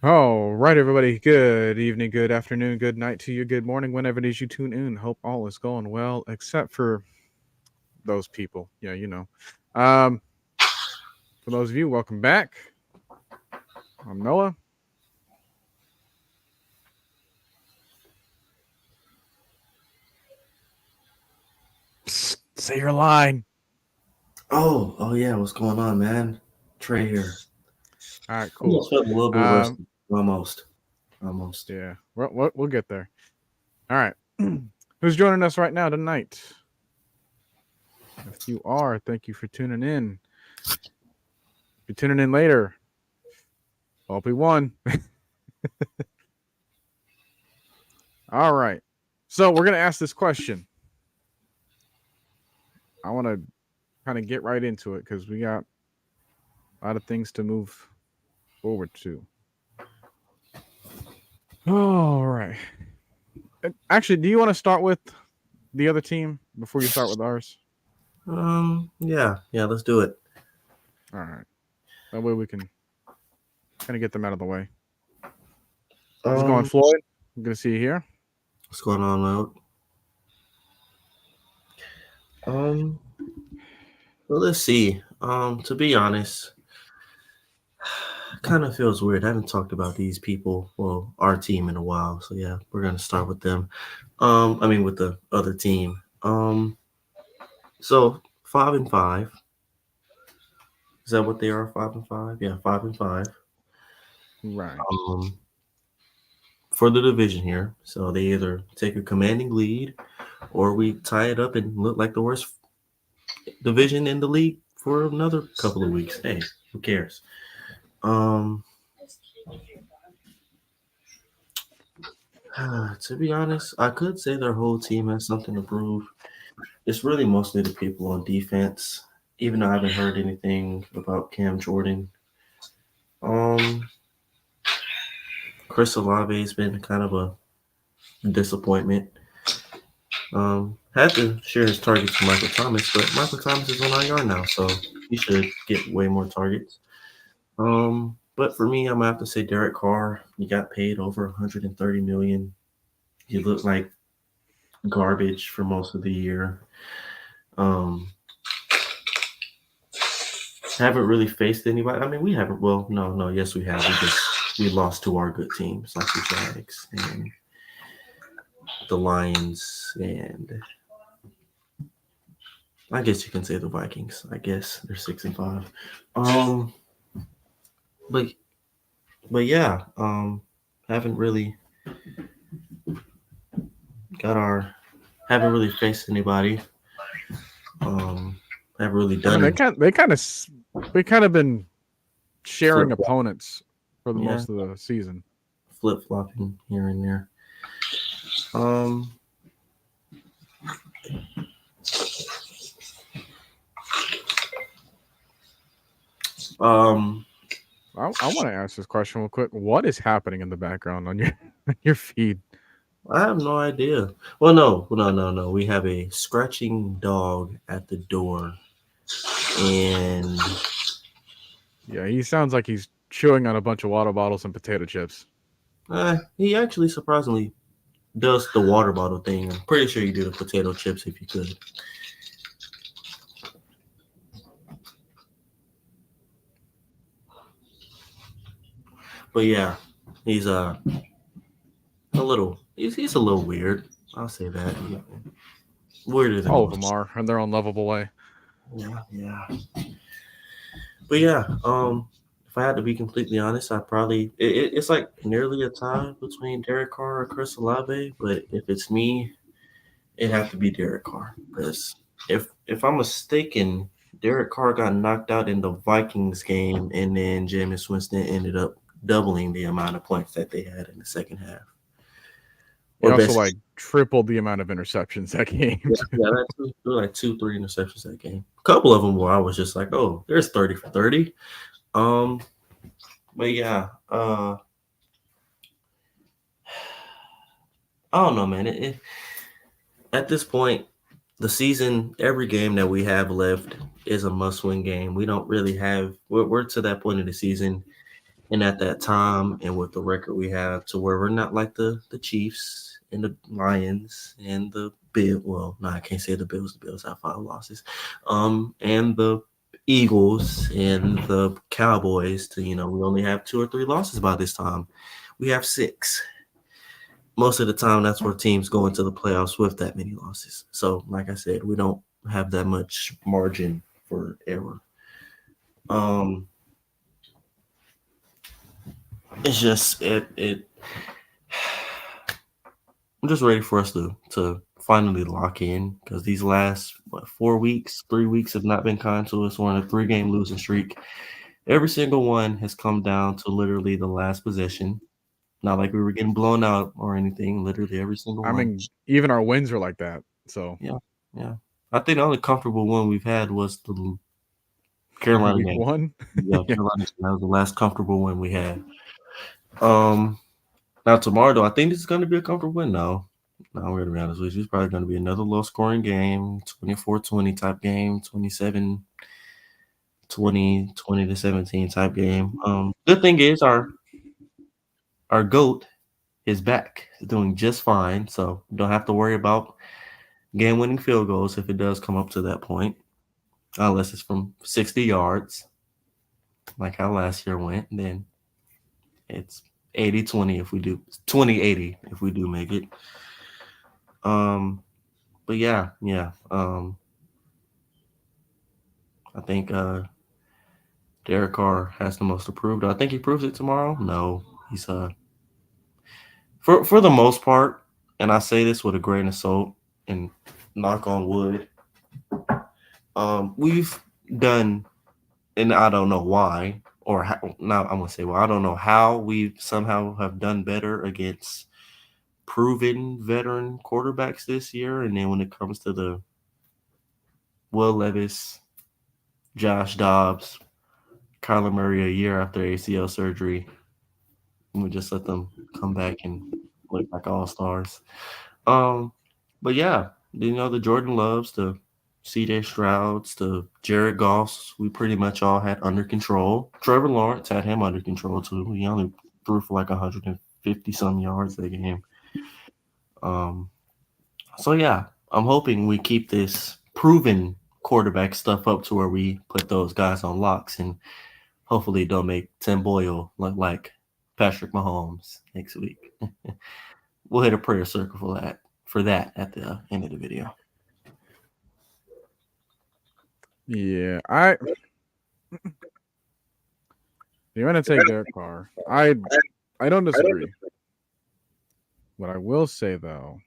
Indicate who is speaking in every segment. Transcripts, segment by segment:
Speaker 1: All right, everybody. Good evening, good afternoon, good night to you, good morning, whenever it is you tune in. Hope all is going well, except for those people. Yeah, you know. For those of you, welcome back. I'm Noah. Psst, say your line.
Speaker 2: Oh yeah, what's going on, man? Trey here.
Speaker 1: All right, cool.
Speaker 2: Almost felt a little bit rusty. Almost.
Speaker 1: Yeah, we'll get there. All right. Who's joining us right now tonight? If you are, thank you for tuning in. If you're tuning in later, hope we won. All right. So we're gonna ask this question. I want to kind of get right into it because we got a lot of things to move forward to. All right. Actually, do you want to start with the other team before you start with ours?
Speaker 2: Yeah, let's do it.
Speaker 1: All right. That way we can kind of get them out of the way. This is going
Speaker 2: Um,
Speaker 1: Floyd. I'm going to see you here.
Speaker 2: what's going on, Loud? Um, well, let's see. To be honest, kind of feels weird. I haven't talked about these people, well, our team in a while. So yeah, we're gonna start with them. With the other team. So 5-5. Is that what they are? 5-5? Yeah, 5-5.
Speaker 1: Right.
Speaker 2: Um, for the division here. So they either take a commanding lead or we tie it up and look like the worst division in the league for another couple of weeks. Hey, who cares? Um, to be honest, I could say their whole team has something to prove. It's really mostly the people on defense. Even though I haven't heard anything about Cam Jordan. Um, Chris Olave has been kind of a disappointment. Had to share his targets with Michael Thomas, but Michael Thomas is on IR now, so he should get way more targets. But for me, I'm gonna have to say Derek Carr. He got paid over 130 million. He looked like garbage for most of the year. Um, haven't really faced anybody. I mean, we haven't. Well, no, yes, we have. We lost to our good teams like the Jags and the Lions, and I guess you can say the Vikings. I guess they're 6-5. Um, but but yeah, haven't really got our haven't really faced anybody. Um, haven't really
Speaker 1: I mean,
Speaker 2: done
Speaker 1: they kind of been
Speaker 2: flip
Speaker 1: sharing
Speaker 2: flop.
Speaker 1: opponents for the
Speaker 2: Yeah,
Speaker 1: most of the season.
Speaker 2: flip flopping here and there. Um, um,
Speaker 1: I want to ask this question real quick. What is happening in the background on your your feed?
Speaker 2: I have no idea. Well, no. We have a scratching dog at the door, and
Speaker 1: Yeah, he sounds like he's chewing on a bunch of water bottles and potato chips.
Speaker 2: he actually surprisingly does the water bottle thing. I'm pretty sure you do the potato chips if you could. But yeah, he's a little. He's a little weird. I'll say that. Weirder than
Speaker 1: All of them
Speaker 2: most.
Speaker 1: are in their own lovable way.
Speaker 2: Yeah. But yeah, if I had to be completely honest, I probably it's like nearly a tie between Derek Carr and Chris Olave. But if it's me, it have to be Derek Carr because if I'm mistaken, Derek Carr got knocked out in the Vikings game, and then Jameis Winston ended up doubling the amount of points that they had in the second half.
Speaker 1: He
Speaker 2: Or
Speaker 1: also
Speaker 2: best,
Speaker 1: like tripled the amount of interceptions that game.
Speaker 2: yeah, there were like 2, 3 interceptions that game. A couple of them where I was just like, oh, there's 30 for 30. Um, but yeah, I don't know, man. At this point, the season, every game that we have left is a must-win game. We don't really have. We're to that point in the season, and at that time, and with the record we have, to where we're not like the Chiefs and the Lions and the Bill. Well, no, I can't say the Bills. The Bills have 5 losses, and the Eagles and the Cowboys. To we only have 2 or 3 losses by this time. We have 6. Most of the time, that's where teams go into the playoffs with that many losses. So, like I said, we don't have that much margin for error. Um, it's just it. I'm just ready for us to finally lock in because these last 4 weeks, 3 weeks have not been kind to us. We're on a 3-game losing streak. Every single one has come down to literally the last possession. Not like we were getting blown out or anything. Literally every single
Speaker 1: I
Speaker 2: one.
Speaker 1: mean, even our wins are like that. So
Speaker 2: Yeah, yeah. I think the only comfortable one we've had was the Carolina
Speaker 1: week
Speaker 2: game.
Speaker 1: 1.
Speaker 2: Yeah,
Speaker 1: Yeah.
Speaker 2: Carolina. That was the last comfortable one we had. Now tomorrow though, I think this is going to be a comfortable win. No, I'm going to be honest with you. It's probably going to be another low-scoring game, 24-20 type game, 27-20, 20-17 type game. Good thing is our GOAT is back, doing just fine. So don't have to worry about game-winning field goals if it does come up to that point, unless it's from 60 yards, like how last year went. Then it's 80-20 if we do 20-80 if we do make it. But yeah. I think Derek Carr has the most approved. I think he proves it tomorrow. No, he's for the most part, and I say this with a grain of salt and knock on wood. We've done, and I don't know why or how. Now I'm gonna say, well, I don't know how we somehow have done better against proven veteran quarterbacks this year, and then when it comes to the Will Levis, Josh Dobbs, Kyler Murray a year after ACL surgery, and we just let them come back and look like all stars. Um, but yeah, the Jordan Loves, the CJ Strouds, the Jared Goffs, we pretty much all had under control. Trevor Lawrence had him under control too. He only threw for like 150 some yards that game. So yeah, I'm hoping we keep this proven quarterback stuff up to where we put those guys on locks and hopefully don't make Tim Boyle look like Patrick Mahomes next week. We'll hit a prayer circle for that at the end of the video.
Speaker 1: Yeah, you're gonna take Derek Carr. I don't disagree. What I will say though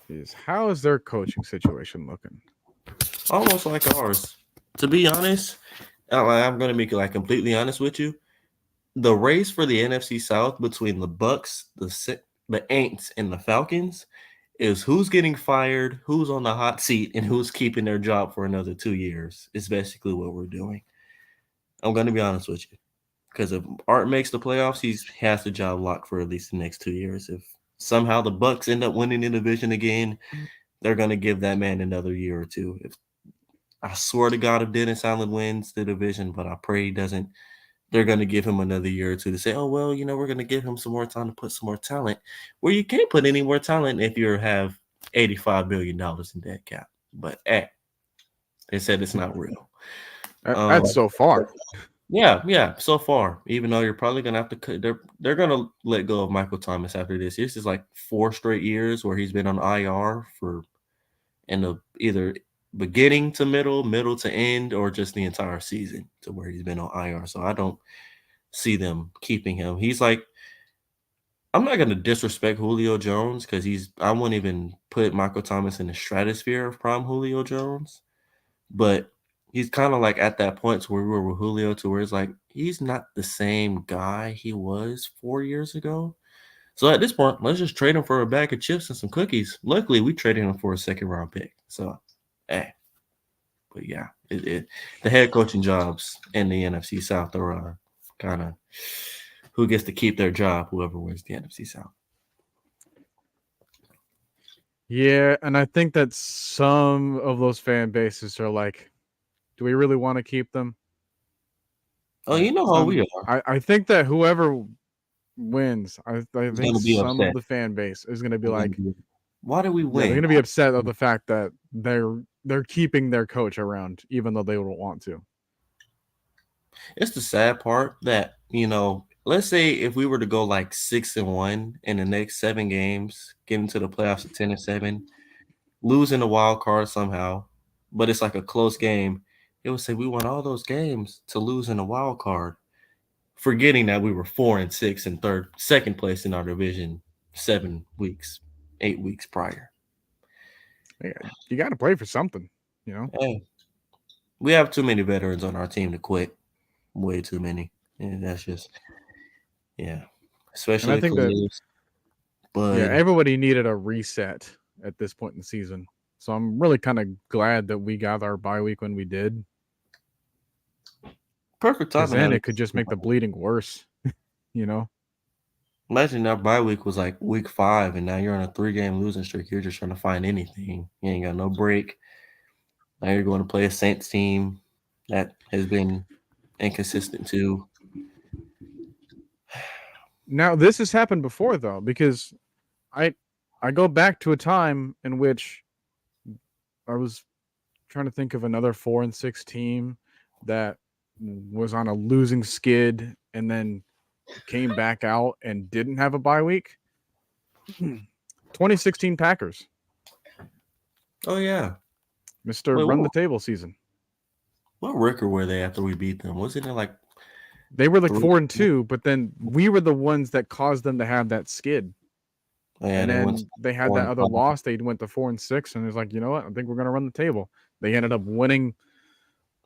Speaker 1: is how is their coaching situation looking?
Speaker 2: Almost like ours. To be honest, I'm going to make it like completely honest with you. The race for the NFC South between the Bucks, the Aints, and the Falcons is who's getting fired, who's on the hot seat, and who's keeping their job for another 2 years. Is basically what we're doing. I'm going to be honest with you. Because if Art makes the playoffs, he has the job locked for at least the next 2 years. If somehow the Bucks end up winning the division again, they're going to give that man another year or two. If I swear to God, if Dennis Allen wins the division, but I pray he doesn't, they're going to give him another year or two to say, oh, well, we're going to give him some more time to put some more talent. Well, you can't put any more talent if you have $85 billion in dead cap. But hey, they said it's not real.
Speaker 1: That's so far.
Speaker 2: Yeah, so far. Even though you're probably gonna have to cut, they're gonna let go of Michael Thomas after this. This is like 4 straight years where he's been on IR for in the either beginning to middle to end, or just the entire season to where he's been on IR. So I don't see them keeping him. He's like, I'm not gonna disrespect Julio Jones because I wouldn't even put Michael Thomas in the stratosphere of prime Julio Jones, but he's kind of like at that point where we were with Julio to where it's like he's not the same guy he was 4 years ago. So at this point, let's just trade him for a bag of chips and some cookies. Luckily, we traded him for a 2nd-round pick. So, hey, but yeah, the head coaching jobs in the NFC South are kind of who gets to keep their job, whoever wins the NFC South.
Speaker 1: Yeah, and I think that some of those fan bases are like, do we really want to keep them?
Speaker 2: Oh,
Speaker 1: Like
Speaker 2: you know how we are.
Speaker 1: I think that whoever wins, I
Speaker 2: It's
Speaker 1: think
Speaker 2: gonna be
Speaker 1: some of
Speaker 2: upset.
Speaker 1: the fan base is going to be
Speaker 2: They're gonna
Speaker 1: like,
Speaker 2: be, why did we
Speaker 1: yeah, they're
Speaker 2: win?
Speaker 1: going to be upset of the fact that they're keeping their coach around, even though they don't want to.
Speaker 2: It's the sad part that, let's say if we were to go like 6-1 in the next 7 games, get into the playoffs at 10-7, losing the wild card somehow, but it's like a close game. It would say we won all those games to lose in the wild card, forgetting that we were 4-6 and second place in our division 7 weeks, 8 weeks prior.
Speaker 1: Yeah, you got to play for something, you know.
Speaker 2: Hey, we have too many veterans on our team to quit. Way too many. And that's just, yeah.
Speaker 1: And I
Speaker 2: Especially
Speaker 1: think that
Speaker 2: Khalil's,
Speaker 1: yeah,
Speaker 2: Bud.
Speaker 1: everybody needed a reset at this point in the season. So I'm really kind of glad that we got our bye week when we did,
Speaker 2: Perfect
Speaker 1: because
Speaker 2: timing.
Speaker 1: then it could just make the bleeding worse, you know.
Speaker 2: Imagine that bye week was like week 5, and now you're on a 3-game losing streak. You're just trying to find anything. You ain't got no break. Now you're going to play a Saints team that has been inconsistent too.
Speaker 1: Now this has happened before though, because I I go back to a time in which I was trying to think of another 4-6 team that was on a losing skid and then came back out and didn't have a bye week. 2016 Packers,
Speaker 2: Oh yeah.
Speaker 1: Mr.
Speaker 2: Wait,
Speaker 1: Run the Table season.
Speaker 2: what record were they after we beat them? Wasn't it like
Speaker 1: They were like
Speaker 2: 3?
Speaker 1: 4-2, but then we were the ones that caused them to have that skid.
Speaker 2: Oh, yeah,
Speaker 1: And
Speaker 2: they went to
Speaker 1: then they had
Speaker 2: four
Speaker 1: that
Speaker 2: and
Speaker 1: other
Speaker 2: five.
Speaker 1: loss. They went to 4-6, and it's like, you know what? I think we're gonna run the table. They ended up winning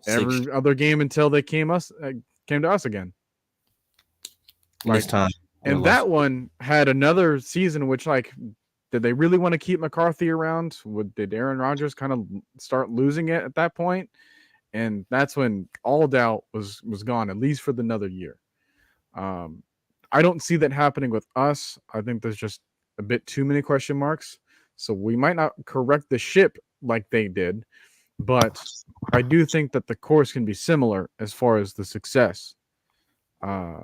Speaker 2: Six
Speaker 1: every other game until they came to us again.
Speaker 2: this
Speaker 1: Like,
Speaker 2: time. They
Speaker 1: and
Speaker 2: lost.
Speaker 1: that one had another season, which like, did they really want to keep McCarthy around? Did Aaron Rodgers kind of start losing it at that point? And that's when all doubt was gone, at least for another year. Um, I don't see that happening with us. I think there's just a bit too many question marks. So we might not correct the ship like they did, but I do think that the course can be similar as far as the success. Uh,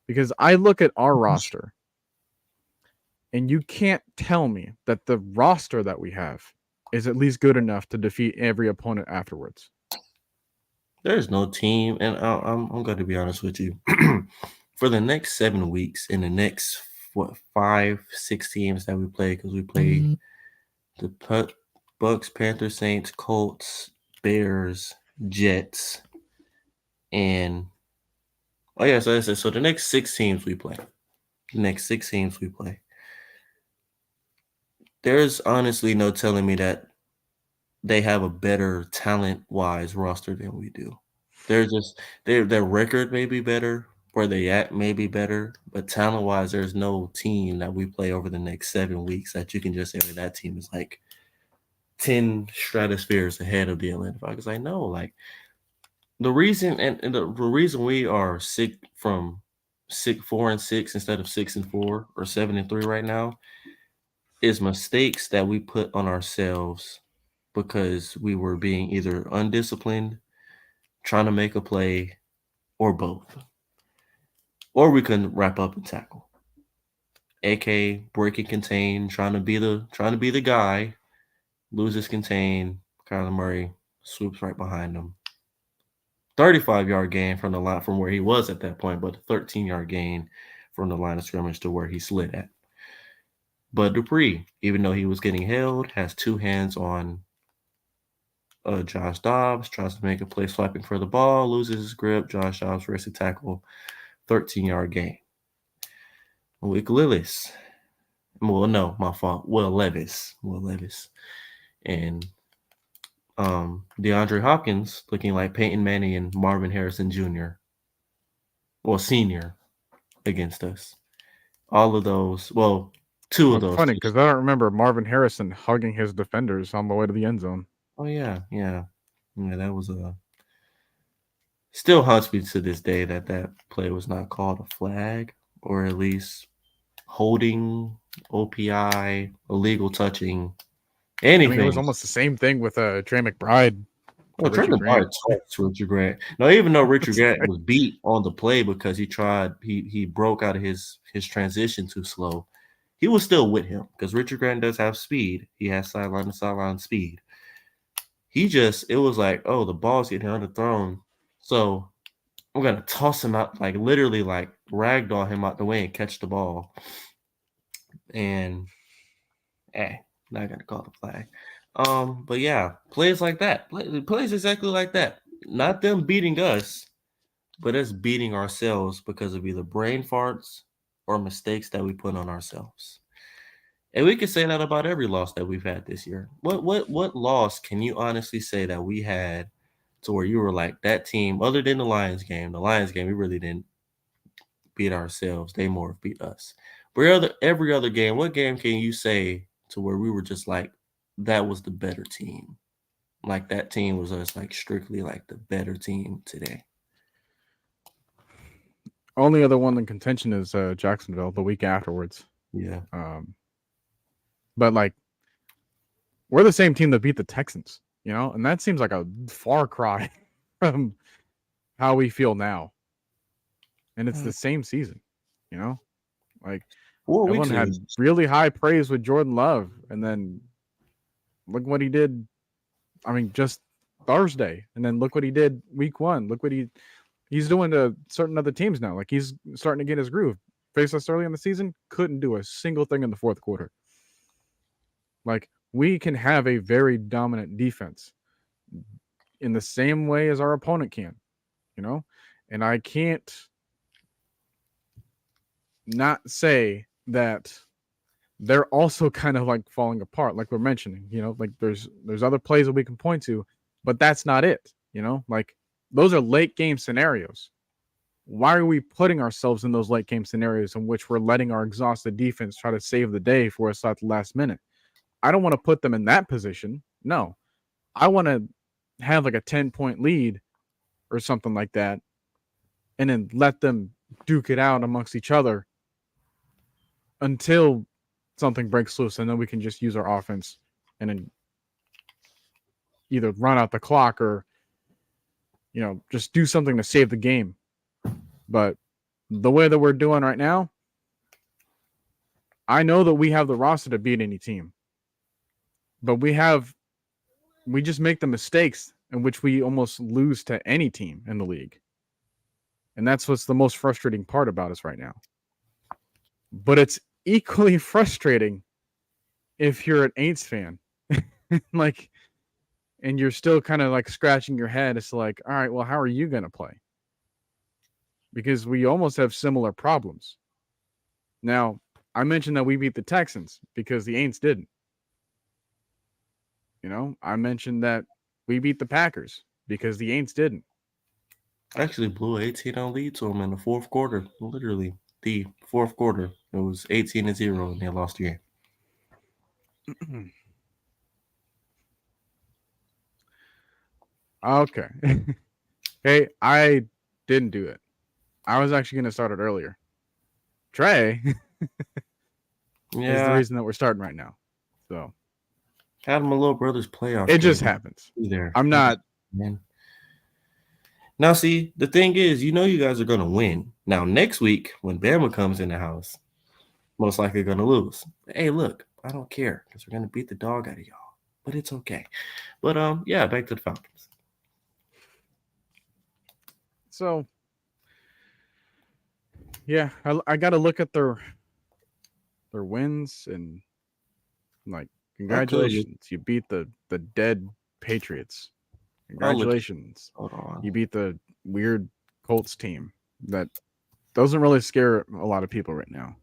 Speaker 1: because I look at our roster and you can't tell me that the roster that we have is at least good enough to defeat every opponent afterwards.
Speaker 2: There's no team, and I'm going to be honest with you. For the next 7 weeks, in the next 5, 6 teams that we play, because we play the Bucks, Panthers, Saints, Colts, Bears, Jets, and so the next 6 teams we play. There's honestly no telling me that they have a better talent-wise roster than we do. They're just their record may be better, where they at may be better, but talent-wise, there's no team that we play over the next 7 weeks that you can just say, "Well, that team is like 10 stratospheres ahead of the Atlanta Falcons." I know, like the reason and the reason we are sick from 4-6 instead of 6-4 or 7-3 right now is mistakes that we put on ourselves because we were being either undisciplined, trying to make a play, or both. Or we couldn't wrap up and tackle. AK break and contain, trying to be the guy, loses contain, Kyler Murray swoops right behind him. 35-yard gain from the line from where he was at that point, but a 13-yard gain from the line of scrimmage to where he slid at. But Dupree, even though he was getting held, has 2 hands on Josh Dobbs, tries to make a play swiping for the ball, loses his grip. Josh Dobbs races a tackle, 13-yard gain. Wick Lillis. Well, no, my fault. Will Levis. And DeAndre Hopkins looking like Peyton Manning and Marvin Harrison Jr. Well, senior against us. All of those, well, 2
Speaker 1: Well,
Speaker 2: of
Speaker 1: it's
Speaker 2: those.
Speaker 1: funny because I don't remember Marvin Harrison hugging his defenders on the way to the end zone.
Speaker 2: Oh yeah. That was a. Still haunts me to this day that play was not called a flag, or at least holding OPI, illegal touching,
Speaker 1: I mean, it
Speaker 2: anything.
Speaker 1: was almost the same thing with Trey McBride to
Speaker 2: Well, Trey
Speaker 1: Richard Grant.
Speaker 2: McBride touched Richard Grant. No, even though Richard Grant was beat on the play because he broke out of his transition too slow, he was still with him because Richard Grant does have speed. He has sideline to sideline speed. It was like, oh, the ball's getting underthrown. So I'm going to toss him out, like literally like ragdoll him out the way and catch the ball. And, not going to call the flag. But yeah, plays like that. Plays exactly like that. Not them beating us, but us beating ourselves because of either brain farts or mistakes that we put on ourselves. And we can say that about every loss that we've had this year. What loss can you honestly say that we had to where you were like that team, other than the Lions game? The Lions game, we really didn't beat ourselves. They more beat us. But every other game, what game can you say to where we were just like that was the better team? Like that team was us like strictly like the better team today.
Speaker 1: Only other one in contention is Jacksonville the week afterwards.
Speaker 2: Yeah.
Speaker 1: But like, we're the same team that beat the Texans, you know, and that seems like a far cry from how we feel now. And it's the same season, you know, like
Speaker 2: 4 weeks
Speaker 1: everyone
Speaker 2: ago.
Speaker 1: had really high praise with Jordan Love, and then look what he did. I mean, just Thursday, and then look what he did week one. Look what he's doing to certain other teams now. Like he's starting to get his groove. Faced us early in the season, couldn't do a single thing in the fourth quarter. Like we can have a very dominant defense in the same way as our opponent can, you know? And I can't not say that they're also kind of like falling apart, like we're mentioning, you know, like there's other plays that we can point to, but that's not it, you know, like those are late game scenarios. Why are we putting ourselves in those late game scenarios in which we're letting our exhausted defense try to save the day for us at the last minute? I don't want to put them in that position. No, I want to have like a 10-point lead or something like that, and then let them duke it out amongst each other until something breaks loose, and then we can just use our offense and then either run out the clock or, you know, just do something to save the game. But the way that we're doing right now, I know that we have the roster to beat any team, but we just make the mistakes in which we almost lose to any team in the league. And that's what's the most frustrating part about us right now. But it's equally frustrating if you're an Aints fan. Like, and you're still kind of like scratching your head. It's like, all right, well, how are you going to play? Because we almost have similar problems. Now, I mentioned that we beat the Texans because the Aints didn't. You know, I mentioned that we beat the Packers because the Aints didn't.
Speaker 2: Actually blew 18-0 lead to them in the fourth quarter. Literally, the fourth quarter. It was 18-0, and they lost the game.
Speaker 1: Okay. Hey, I didn't do it. I was actually going to start it earlier. Trey is the reason that we're starting right now. So
Speaker 2: had my little brother's playoff.
Speaker 1: It just happens.
Speaker 2: There.
Speaker 1: I'm not.
Speaker 2: Man. Now, see, the thing is, you know you guys are going to win. Now, next week, when Bama comes in the house, most likely going to lose. Hey, look, I don't care because we're going to beat the dog out of y'all. But it's okay. But, yeah, back to the Falcons.
Speaker 1: So, yeah, I got to look at their wins and, like, congratulations. You beat the dead Patriots. Congratulations.
Speaker 2: Hold on.
Speaker 1: You beat the weird Colts team that doesn't really scare a lot of people right now.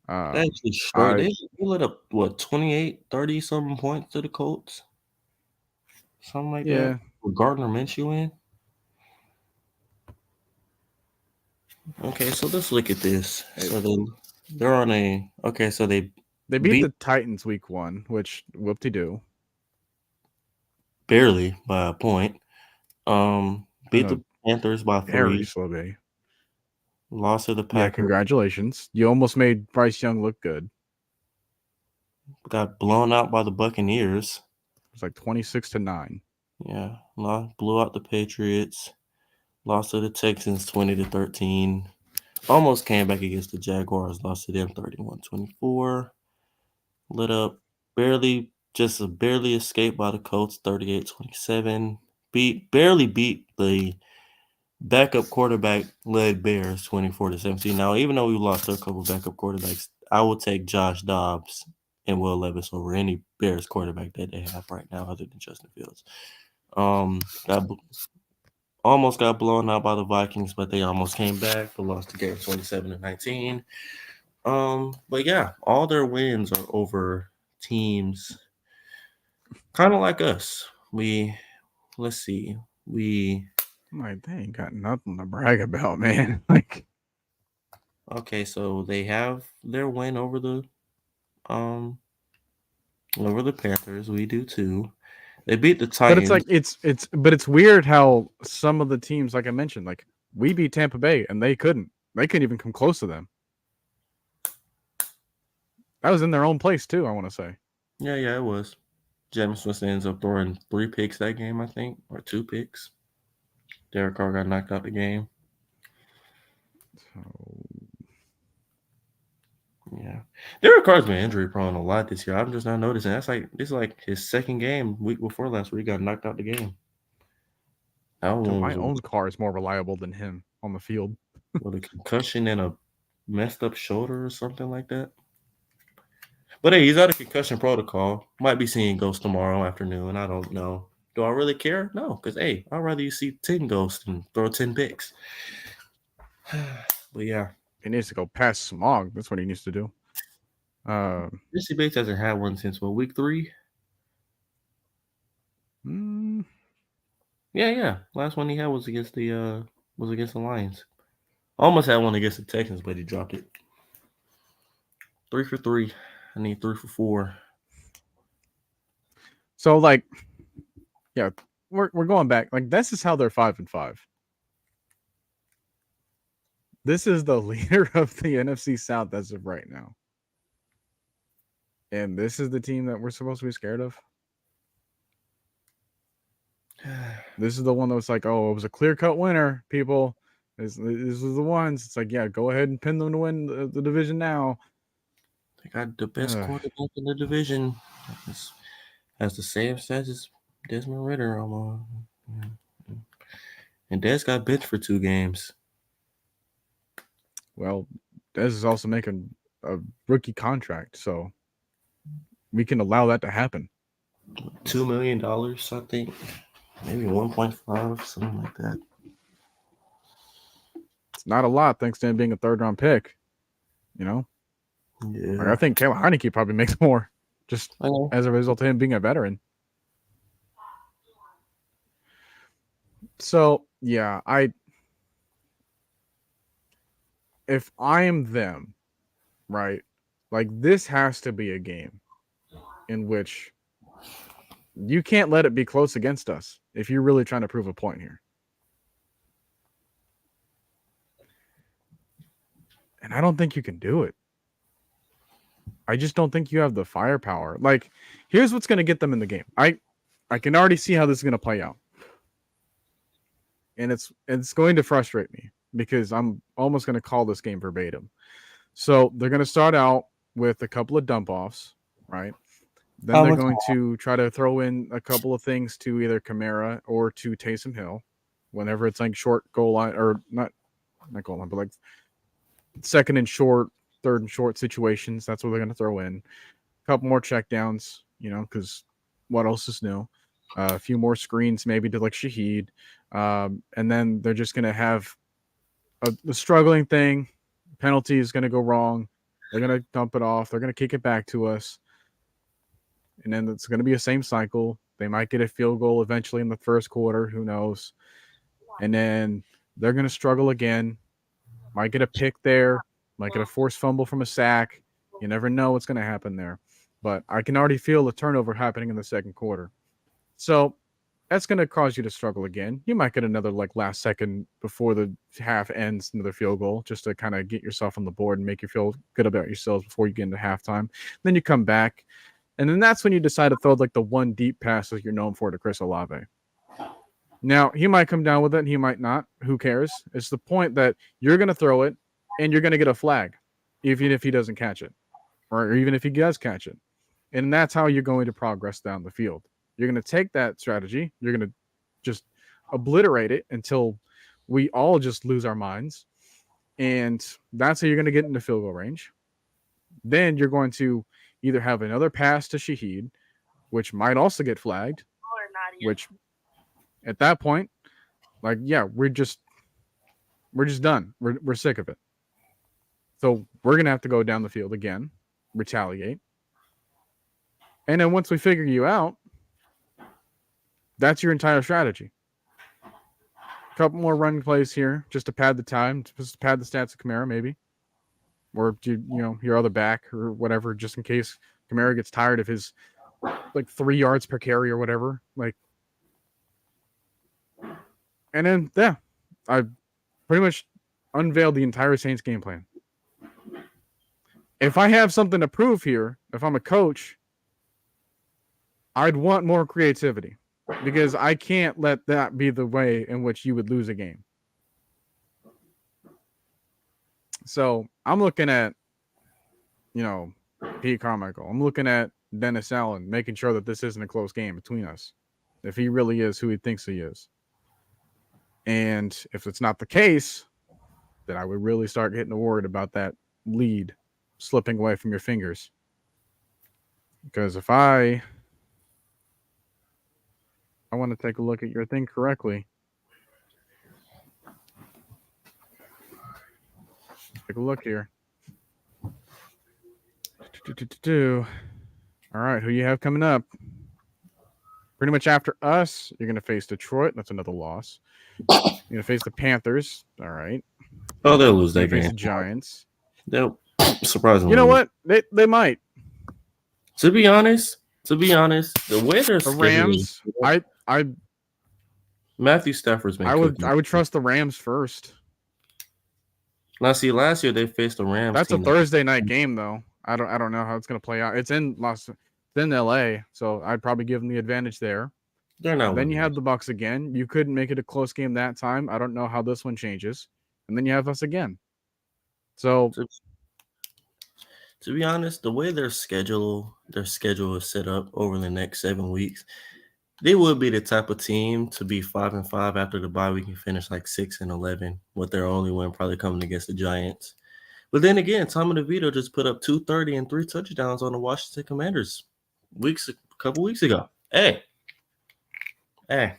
Speaker 2: They actually straight. They let up, what, 28, 30 something points to the Colts? Something like that. With Gardner Minshew in. Okay, so let's look at this. So they're on a so they
Speaker 1: beat the Titans week 1, which whoop-de-doo.
Speaker 2: Barely by a point. Beat the Panthers by 3.
Speaker 1: Very slowly.
Speaker 2: Lost to the Packers.
Speaker 1: Yeah, congratulations. You almost made Bryce Young look good.
Speaker 2: Got blown out by the Buccaneers.
Speaker 1: It was like 26-9.
Speaker 2: Yeah, blew out the Patriots. Lost to the Texans 20-13. Almost came back against the Jaguars. Lost to them 31-24. Lit up. Barely escaped by the Colts 38-27. Barely beat the backup quarterback led Bears 24-17. Now, even though we lost a couple backup quarterbacks, I will take Josh Dobbs and Will Levis over any Bears quarterback that they have right now other than Justin Fields. Almost got blown out by the Vikings, but they almost came back, but lost the game 27-19. But yeah, all their wins are over teams kind of like us. Let's see.
Speaker 1: Like, they ain't got nothing to brag about, man. Like,
Speaker 2: Okay, so they have their win over the Panthers. We do too. They beat the Titans.
Speaker 1: but it's like it's weird how some of the teams, like I mentioned, like we beat Tampa Bay and they couldn't even come close to them. That was in their own place too, I want to say.
Speaker 2: Yeah, it was. Jameis Winston ends up throwing 3 picks that game, I think, or 2 picks. Derek Carr got knocked out the game. Yeah, Derek Carr's been injury prone a lot this year. I'm just not noticing. This is like his second game, week before last, where he got knocked out the game.
Speaker 1: My own car is more reliable than him on the field.
Speaker 2: With a concussion and a messed up shoulder or something like that. But hey, he's out of concussion protocol. Might be seeing ghosts tomorrow afternoon. I don't know. Do I really care? No, because hey, I'd rather you see 10 ghosts than throw 10 picks. But yeah.
Speaker 1: He needs to go past smog. That's what he needs to do.
Speaker 2: Jesse Bates hasn't had one since week 3? Yeah. Last one he had was against the Lions. Almost had one against the Texans, but he dropped it. 3 for 3. I need 3 for 4.
Speaker 1: So like, yeah, we're going back. Like, this is how they're 5-5. This is the leader of the NFC South as of right now. And this is the team that we're supposed to be scared of. This is the one that was like, oh, it was a clear-cut winner, people. This was the ones. It's like, yeah, go ahead and pin them to win the division now.
Speaker 2: They got the best quarterback in the division. Has the same stats as Desmond Ridder almost. And Des got benched for 2 games.
Speaker 1: Well, Des is also making a rookie contract, so we can allow that to happen.
Speaker 2: $2 million, I think. Maybe 1.5, something like that.
Speaker 1: It's not a lot, thanks to him being a 3rd-round pick. You know?
Speaker 2: Yeah.
Speaker 1: Like, I think Taylor Heineke probably makes more just as a result of him being a veteran. So, yeah, if I am them, right, like, this has to be a game in which you can't let it be close against us if you're really trying to prove a point here. And I don't think you can do it. I just don't think you have the firepower. Like, here's what's going to get them in the game. I can already see how this is going to play out. And it's going to frustrate me because I'm almost going to call this game verbatim. So they're going to start out with a couple of dump-offs, right? Then they're going to try to throw in a couple of things to either Kamara or to Taysom Hill whenever it's like short goal line, or not goal line, but like 2nd and short, 3rd and short situations. That's what they're going to throw in. A couple more checkdowns, because what else is new? A few more screens maybe to like Shaheed. And then they're just going to have a struggling thing. Penalty is going to go wrong. They're going to dump it off. They're going to kick it back to us. And then it's going to be a same cycle. They might get a field goal eventually in the 1st quarter. Who knows? And then they're going to struggle again. Might get a pick there. Might get a forced fumble from a sack. You never know what's going to happen there. But I can already feel the turnover happening in the 2nd quarter. So that's going to cause you to struggle again. You might get another like last second before the half ends, another field goal just to kind of get yourself on the board and make you feel good about yourselves before you get into halftime. Then you come back, and then that's when you decide to throw like the one deep pass that you're known for to Chris Olave. Now, he might come down with it, and he might not. Who cares? It's the point that you're going to throw it, and you're going to get a flag, even if he doesn't catch it, or even if he does catch it. And that's how you're going to progress down the field. You're going to take that strategy. You're going to just obliterate it until we all just lose our minds. And that's how you're going to get into field goal range. Then you're going to either have another pass to Shaheed, which might also get flagged, which at that point, like, yeah, we're just done. We're sick of it. So we're going to have to go down the field again, retaliate. And then once we figure you out, that's your entire strategy. A couple more run plays here just to pad the time, just to pad the stats of Kamara, maybe. Or, your other back or whatever, just in case Kamara gets tired of his, like, 3 yards per carry or whatever. Like, and then, yeah, I pretty much unveiled the entire Saints game plan. If I have something to prove here, if I'm a coach, I'd want more creativity because I can't let that be the way in which you would lose a game. So I'm looking at, Pete Carmichael. I'm looking at Dennis Allen, making sure that this isn't a close game between us, if he really is who he thinks he is. And if it's not the case, then I would really start getting worried about that lead slipping away from your fingers. Because if I want to take a look at your thing correctly. Take a look here. All right, who you have coming up? Pretty much after us, you're going to face Detroit. That's another loss. You're going to face the Panthers. All right.
Speaker 2: Oh, they'll lose that
Speaker 1: Face
Speaker 2: game.
Speaker 1: the Giants.
Speaker 2: They'll surprisingly.
Speaker 1: You know what? They might.
Speaker 2: To be honest, the way they're
Speaker 1: the Rams.
Speaker 2: Matthew Stafford's been.
Speaker 1: I would trust the Rams first.
Speaker 2: Now, see, last year they faced the Rams.
Speaker 1: That's a Thursday night game, though. I don't know how it's going to play out. It's in LA, so I'd probably give them the advantage there.
Speaker 2: They're not.
Speaker 1: Then you have the Bucs again. You couldn't make it a close game that time. I don't know how this one changes. And then you have us again. So,
Speaker 2: to be honest, the way their schedule is set up over the next 7 weeks, they would be the type of team to be 5-5 after the bye week and finish like 6-11, with their only win probably coming against the Giants. But then again, Tommy DeVito just put up 230 and 3 touchdowns on the Washington Commanders a couple weeks ago. Hey. And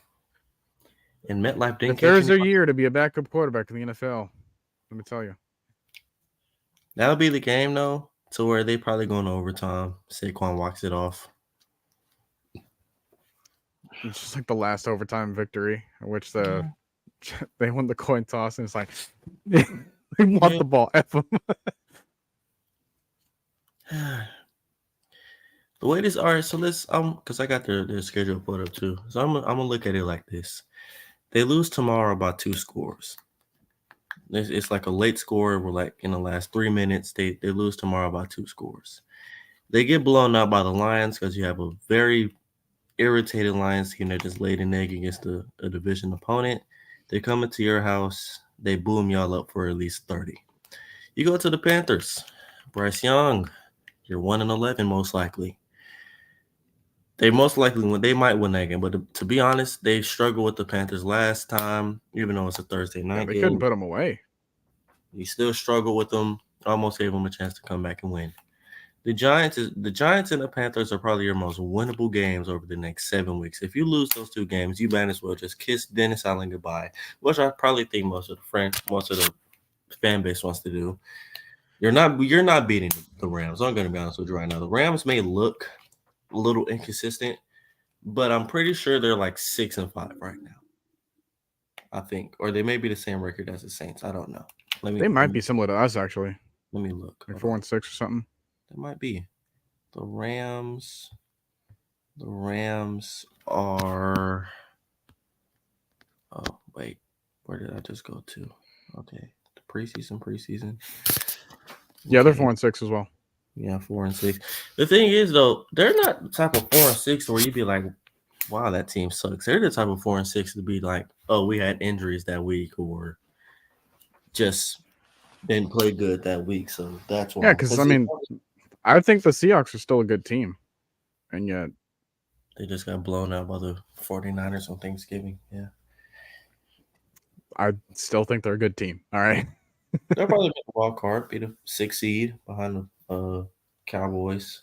Speaker 2: MetLife didn't.
Speaker 1: If there's a year to be a backup quarterback in the NFL, let me tell you.
Speaker 2: That'll be the game, though, to where they probably going to overtime. Saquon walks it off.
Speaker 1: It's just like the last overtime victory, in which they won the coin toss, and it's like they want the ball. F them.
Speaker 2: The way this, all right, so let's because I got their schedule put up too. So I'm gonna look at it like this. They lose tomorrow by 2 scores. It's like a late score. We're like in the last 3 minutes. They lose tomorrow by 2 scores. They get blown out by the Lions because you have a very irritated Lions team that just laid an egg against a division opponent. They come into your house. They boom y'all up for at least 30. You go to the Panthers. Bryce Young, you're 1-11 most likely. They most likely win. They might win that game, but to be honest, they struggled with the Panthers last time, even though it's a Thursday night
Speaker 1: They
Speaker 2: game.
Speaker 1: couldn't put them away.
Speaker 2: You still struggle with them. Almost gave them a chance to come back and win. The Giants and the Panthers are probably your most winnable games over the next 7 weeks. If you lose those 2 games, you might as well just kiss Dennis Allen goodbye, which I probably think most of the fan base wants to do. You're not beating the Rams. I'm going to be honest with you right now. The Rams may look a little inconsistent, but I'm pretty sure they're like 6-5 right now. I think, or they may be the same record as the Saints. I don't know.
Speaker 1: They might be similar to us, actually.
Speaker 2: Let me look.
Speaker 1: Like 4-6 or something.
Speaker 2: That might be. The Rams are Oh, wait. Where did I just go to? Okay. The preseason.
Speaker 1: Yeah, they're
Speaker 2: Okay.
Speaker 1: 4-6 as well.
Speaker 2: Yeah, 4-6. The thing is, though, they're not the type of 4-6 where you'd be like, wow, that team sucks. They're the type of 4-6 to be like, oh, we had injuries that week or just didn't play good that week. So that's
Speaker 1: Yeah,
Speaker 2: why.
Speaker 1: because I think the Seahawks are still a good team, and yet
Speaker 2: They just got blown out by the 49ers on Thanksgiving. Yeah.
Speaker 1: I still think they're a good team. All right.
Speaker 2: They'll probably make a wild card, be the 6th seed behind the Cowboys.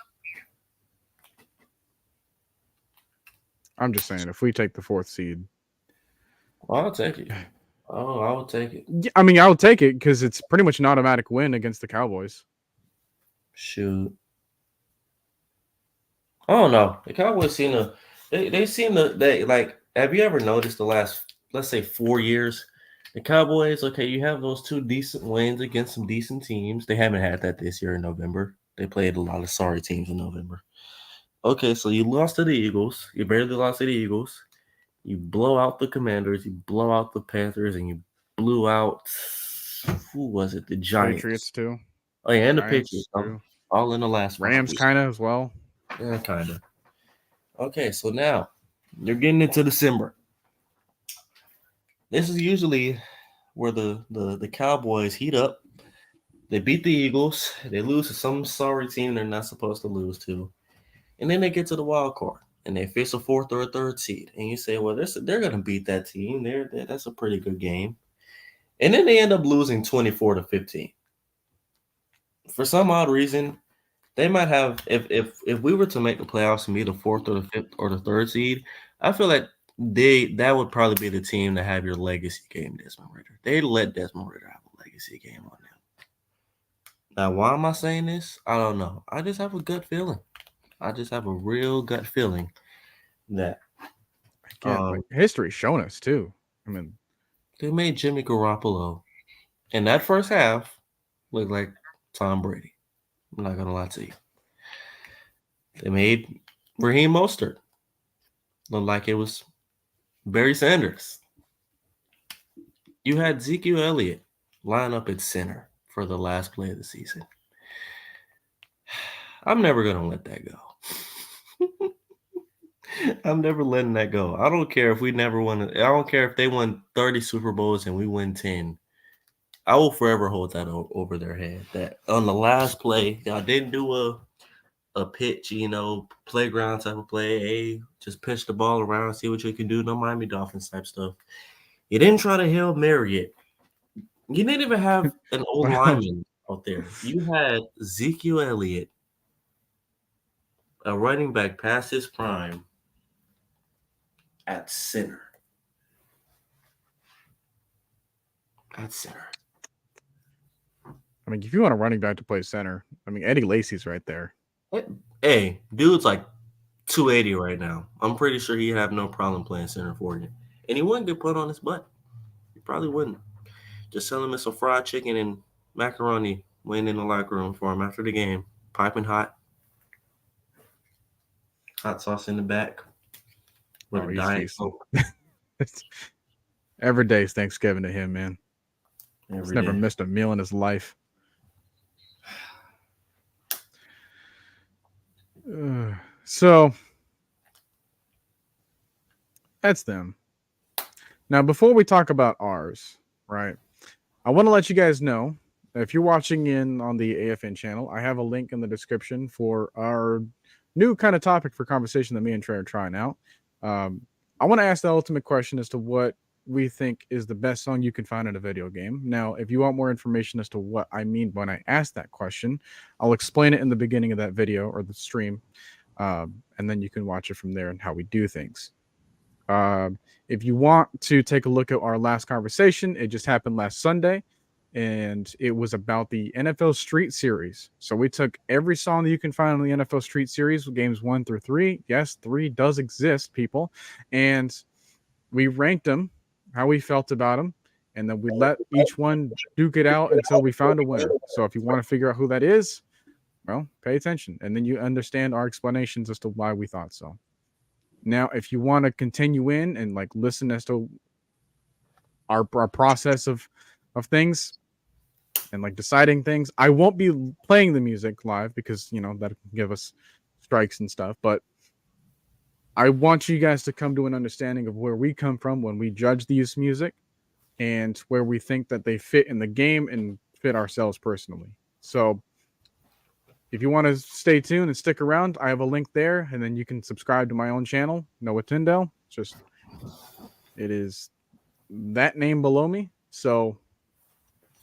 Speaker 1: I'm just saying, if we take the 4th seed,
Speaker 2: Well, I'll take it. Oh, I will take it.
Speaker 1: yeah, I mean, I'll take it because it's pretty much an automatic win against the Cowboys.
Speaker 2: Shoot. I don't know. The Cowboys seem to they seem to like have you ever noticed the last, let's say, 4 years? The Cowboys, okay, you have those 2 decent wins against some decent teams. They haven't had that this year in November. They played a lot of sorry teams in November. Okay, so you lost to the Eagles. You barely lost to the Eagles. You blow out the Commanders. You blow out the Panthers, and you blew out, who was it? The Giants.
Speaker 1: Patriots too.
Speaker 2: Oh yeah, and the
Speaker 1: Giants
Speaker 2: Patriots.
Speaker 1: too.
Speaker 2: All in the last 5
Speaker 1: Rams
Speaker 2: weeks.
Speaker 1: kind of as well.
Speaker 2: Yeah, kind of. Okay, so now you're getting into December. This is usually where the Cowboys heat up. They beat the Eagles. They lose to some sorry team they're not supposed to lose to. And then they get to the wild card and they face a 4th or a 3rd seed. And you say, well, they're going to beat that team. That's a pretty good game. And then they end up losing 24-15. For some odd reason, they might have, if we were to make the playoffs and be the 4th or the 5th or the 3rd seed, I feel like that would probably be the team to have your legacy game, Desmond Ridder. They let Desmond Ridder have a legacy game on them. Now, why am I saying this? I don't know. I just have a gut feeling. I just have a real gut feeling that
Speaker 1: Again, like history's shown us too. I mean,
Speaker 2: they made Jimmy Garoppolo in that first half look like Tom Brady. I'm not gonna lie to you. They made Raheem Mostert look like it was Barry Sanders. You had Ezekiel Elliott line up at center for the last play of the season. I'm never gonna let that go. I'm never letting that go. I don't care if we never won. I don't care if they won 30 Super Bowls and we win 10. I will forever hold that over their head. That on the last play, y'all didn't do a pitch, playground type of play. Hey, just pitch the ball around, see what you can do. No Miami Dolphins type stuff. You didn't try to Hail Mary it. You didn't even have an old lineman out there. You had Ezekiel Elliott, a running back past his prime, at center. At center.
Speaker 1: I mean, if you want a running back to play center, I mean, Eddie Lacy's right there.
Speaker 2: Hey, dude's like 280 right now. I'm pretty sure he'd have no problem playing center for you. And he wouldn't get put on his butt. He probably wouldn't. Just sell him some fried chicken and macaroni waiting in the locker room for him after the game. Piping hot. Hot sauce in the back. With a Diet Coke.
Speaker 1: Every day is Thanksgiving to him, man. He's never
Speaker 2: day.
Speaker 1: missed a meal in his life. So that's them. Now, before we talk about ours, right, I want to let you guys know that if you're watching in on the AFN channel, I have a link in the description for our new kind of topic for conversation that me and Trey are trying out. I want to ask the ultimate question as to what we think is the best song you can find in a video game. Now, if you want more information as to what I mean when I ask that question, I'll explain it in the beginning of that video or the stream, and then you can watch it from there and how we do things. If you want to take a look at our last conversation, it just happened last Sunday, and it was about the NFL Street Series. So we took every song that you can find on the NFL Street Series, games 1 through 3. Yes, 3 does exist, people. And we ranked them, how we felt about them, and then we let each one duke it out until we found a winner. So if you want to figure out who that is, well, pay attention. And then you understand our explanations as to why we thought so. Now, if you want to continue in and like listen as to our process of things and like deciding things. I won't be playing the music live because that can give us strikes and stuff, but I want you guys to come to an understanding of where we come from when we judge these music and where we think that they fit in the game and fit ourselves personally. So if you want to stay tuned and stick around, I have a link there, and then you can subscribe to my own channel, Noah Tyndale. It is that name below me. So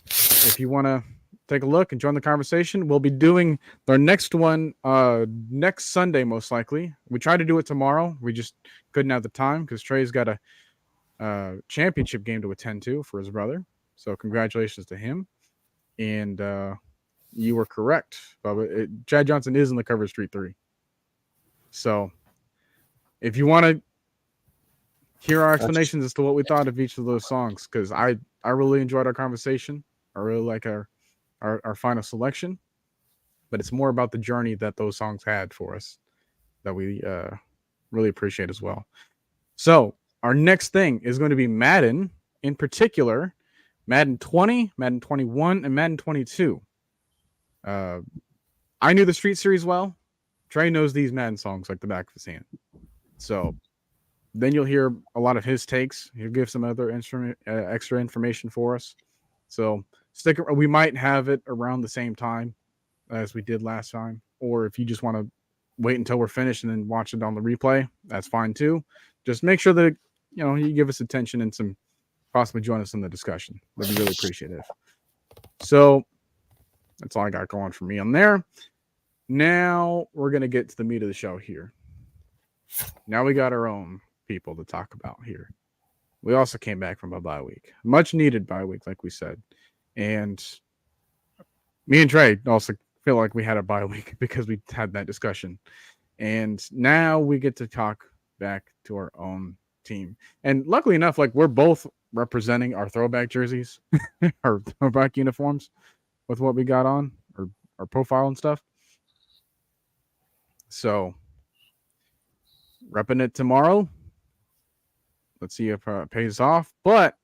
Speaker 1: if you want to take a look and join the conversation, we'll be doing our next one next Sunday, most likely. We tried to do it tomorrow. We just couldn't have the time because Trey's got a championship game to attend to for his brother. So congratulations to him. And you were correct, Bubba. Chad Johnson is in the cover of Street 3. So if you want to hear our explanations as to what we thought of each of those songs, because I really enjoyed our conversation. I really like our final selection, but it's more about the journey that those songs had for us that we really appreciate as well. So our next thing is going to be Madden, in particular, Madden 20, Madden 21, and Madden 22. I knew the Street Series well. Trey knows these Madden songs like the back of his hand. So then you'll hear a lot of his takes. He'll give some other extra information for us. So we might have it around the same time as we did last time. Or if you just want to wait until we're finished and then watch it on the replay, that's fine too. Just make sure that you give us attention and possibly join us in the discussion. That'd be really appreciative. So that's all I got going for me on there. Now we're going to get to the meat of the show here. Now we got our own people to talk about here. We also came back from a bye week. Much needed bye week, like we said. And me and Trey also feel like we had a bye week because we had that discussion. And now we get to talk back to our own team. And luckily enough, like we're both representing our throwback jerseys, our throwback uniforms with what we got on, or our profile and stuff. So repping it tomorrow. Let's see if it pays off. But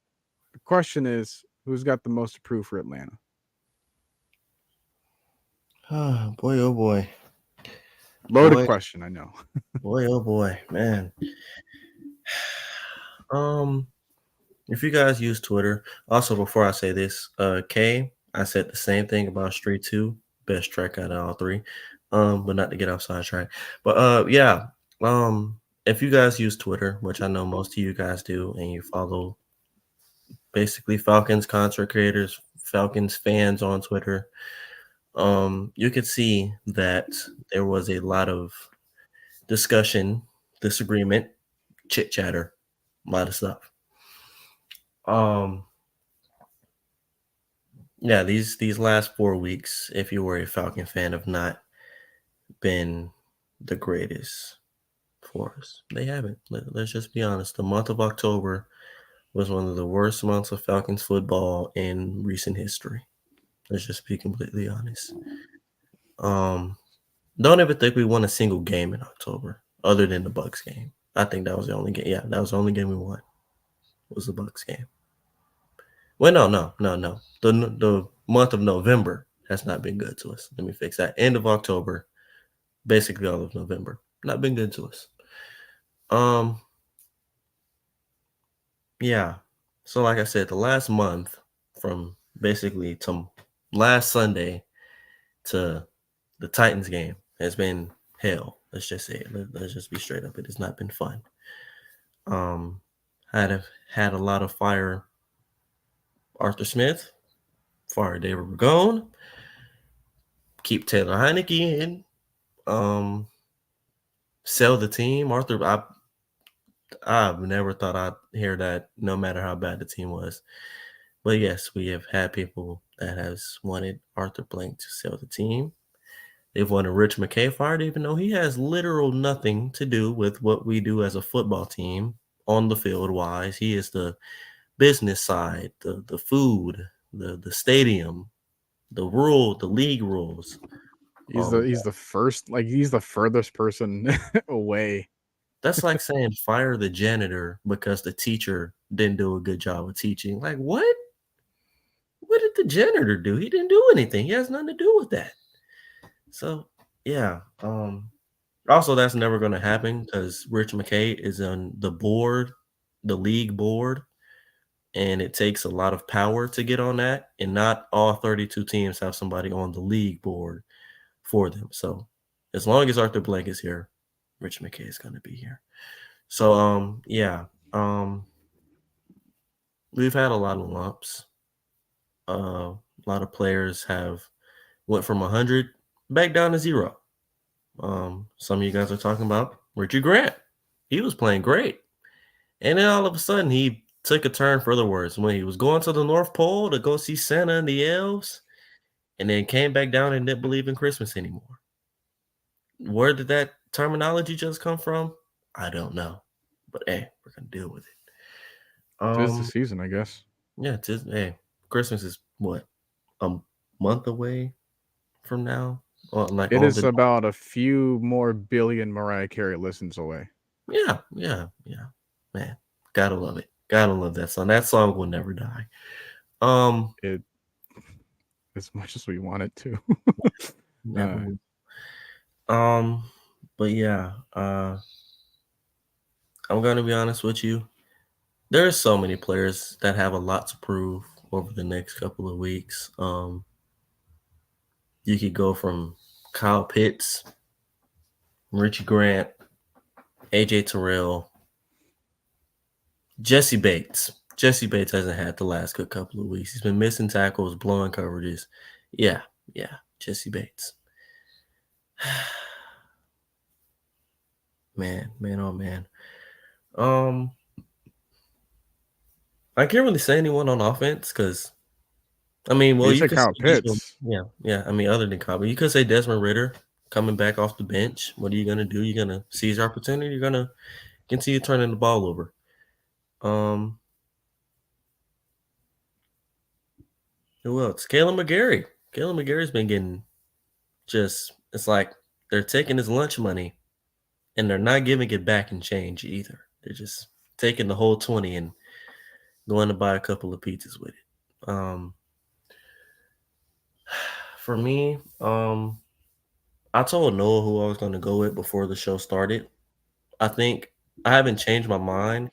Speaker 1: the question is, who's got the most to prove for Atlanta?
Speaker 2: Oh boy.
Speaker 1: Loaded question, I know.
Speaker 2: Boy, oh boy, man. If you guys use Twitter, also before I say this, K, I said the same thing about Street 2, best track out of all three. But not to get off sidetrack. But yeah, if you guys use Twitter, which I know most of you guys do, and you follow basically Falcons content creators, Falcons fans on Twitter, you could see that there was a lot of discussion, disagreement, chit chatter, a lot of stuff. Yeah, these last 4 weeks, if you were a Falcon fan, have not been the greatest for us. They haven't. Let's just be honest. The month of October was one of the worst months of Falcons football in recent history. Let's just be completely honest. Don't ever think we won a single game in October other than the Bucks game. I think that was the only game. Yeah, that was the only game we won. Was the Bucks game. Well, no. The month of November has not been good to us. Let me fix that. End of October, basically all of November, not been good to us. Yeah. So like I said, the last month from basically to last Sunday to the Titans game has been hell. Let's just say it. Let's just be straight up. It has not been fun. Had a lot of fire Arthur Smith, fire David Ragone, keep Taylor Heineke in, sell the team. Arthur, I've never thought I'd hear that no matter how bad the team was. But yes, we have had people that has wanted Arthur Blank to sell the team. They've wanted Rich McKay fired, even though he has literal nothing to do with what we do as a football team on the field wise. He is the business side, the food, the stadium, the league rules.
Speaker 1: He's the first, like he's the furthest person away
Speaker 2: That's like saying fire the janitor because the teacher didn't do a good job of teaching. Like, what? What did the janitor do? He didn't do anything. He has nothing to do with that. So, yeah. Also, that's never going to happen because Rich McKay is on the board, the league board, and it takes a lot of power to get on that. And not all 32 teams have somebody on the league board for them. So, as long as Arthur Blank is here, Rich McKay is going to be here. So, yeah. We've had a lot of lumps. A lot of players have went from 100 back down to 0. Some of you guys are talking about Richard Grant. He was playing great. And then all of a sudden he took a turn for the worse when he was going to the North Pole to go see Santa and the elves, and then came back down and didn't believe in Christmas anymore. Where did that terminology just come from? I don't know. But hey, we're gonna deal with it.
Speaker 1: Tis the season, I guess.
Speaker 2: Yeah, hey, Christmas is what, a month away from now? Like
Speaker 1: it is about a few more billion Mariah Carey listens away.
Speaker 2: Yeah. Man, gotta love it. Gotta love that song. That song will never die.
Speaker 1: It as much as we want it to.
Speaker 2: Never. But yeah, I'm gonna be honest with you. There are so many players that have a lot to prove over the next couple of weeks. You could go from Kyle Pitts, Richie Grant, AJ Terrell, Jesse Bates. Jesse Bates hasn't had the last good couple of weeks. He's been missing tackles, blowing coverages. Yeah, Jesse Bates. Man, oh man. I can't really say anyone on offense because, I mean, well, you could
Speaker 1: Kyle Pitts.
Speaker 2: Yeah. I mean, other than Kyle, you could say Desmond Ridder coming back off the bench. What are you gonna do? You're gonna seize your opportunity. You're gonna continue turning the ball over. Who else? Caleb McGarry. Caleb McGarry's been getting it's like they're taking his lunch money and they're not giving it back in change either. They're just taking the whole 20 and going to buy a couple of pizzas with it. For me, I told Noah who I was going to go with before the show started. I think I haven't changed my mind,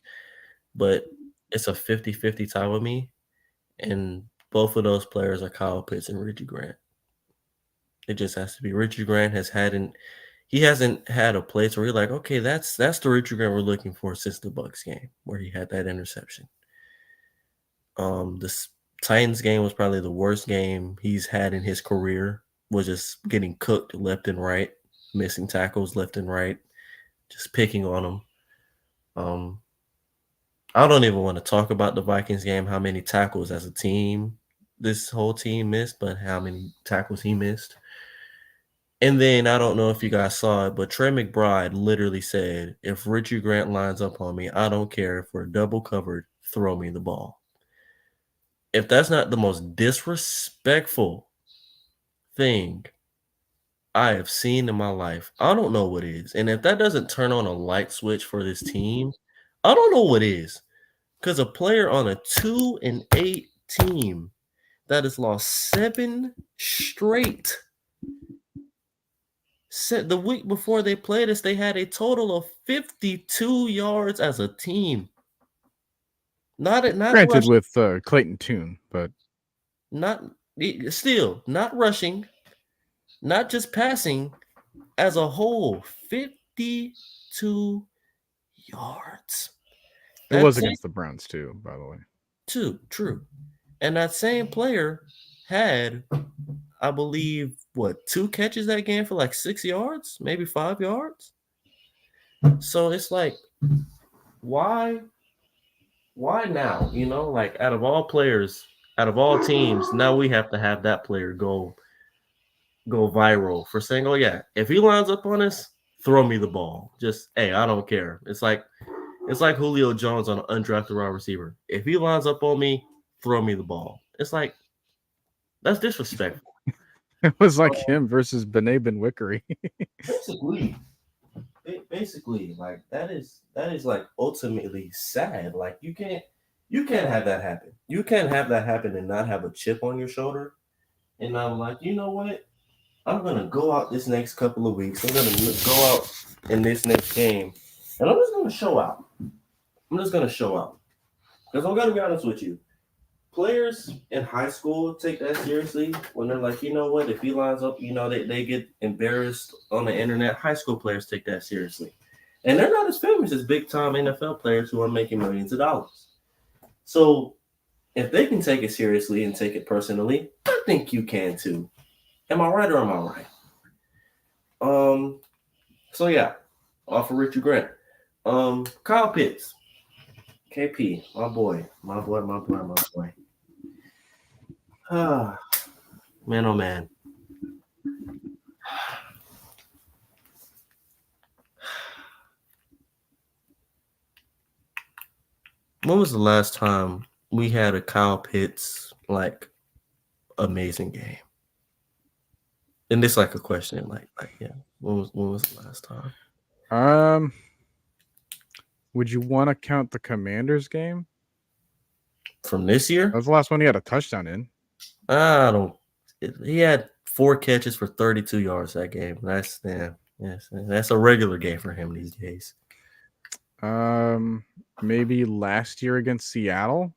Speaker 2: but it's a 50-50 tie with me. And both of those players are Kyle Pitts and Richie Grant. It just has to be. Richie Grant hasn't had a place where you're like, okay, that's the Richie Grant we're looking for since the Bucs game where he had that interception. This Titans game was probably the worst game he's had in his career. Was just getting cooked left and right, missing tackles left and right, just picking on them. I don't even want to talk about the Vikings game, how many tackles as a team this whole team missed, but how many tackles he missed. And then I don't know if you guys saw it, but Trey McBride literally said, if Richie Grant lines up on me, I don't care if we're double covered, throw me the ball. If that's not the most disrespectful thing I have seen in my life, I don't know what is. And if that doesn't turn on a light switch for this team, I don't know what is. Because a player on a 2-8 team that has lost 7 straight. The week before they played us, they had a total of 52 yards as a team. Not
Speaker 1: granted
Speaker 2: rushing,
Speaker 1: with Clayton Tune, but
Speaker 2: not rushing, not just passing, as a whole, 52 yards.
Speaker 1: It was against the Browns too, by the way.
Speaker 2: True. And that same player had, I believe, 2 catches that game for like 6 yards, maybe 5 yards. So it's like, why now? You know, like out of all players, out of all teams, now we have to have that player go viral for saying, oh yeah, if he lines up on us, throw me the ball. Just, hey, I don't care. It's like Julio Jones on an undrafted wide receiver. If he lines up on me, throw me the ball. It's like, that's disrespectful.
Speaker 1: It was like him versus Bené Benwickery.
Speaker 2: Basically. basically, like that is like ultimately sad. Like you can't have that happen. You can't have that happen and not have a chip on your shoulder. And I'm like, you know what? I'm gonna go out this next couple of weeks. I'm gonna go out in this next game, and I'm just gonna show out. I'm just gonna show out because I'm gonna be honest with you. Players in high school take that seriously when they're like, you know what, if he lines up, they get embarrassed on the internet. High school players take that seriously. And they're not as famous as big time NFL players who are making millions of dollars. So if they can take it seriously and take it personally, I think you can too. Am I right or am I right? Um, so yeah, off of Richard Grant. Kyle Pitts, KP, my boy, my boy, my boy, my boy. Ah, man, oh man. When was the last time we had a Kyle Pitts like amazing game? And this like a question, like yeah. When was the last time?
Speaker 1: Would you want to count the Commanders game?
Speaker 2: From this year?
Speaker 1: That was the last one he had a touchdown in.
Speaker 2: I don't. He had 4 catches for 32 yards that game. That's yes, that's a regular game for him these days.
Speaker 1: Maybe last year against Seattle.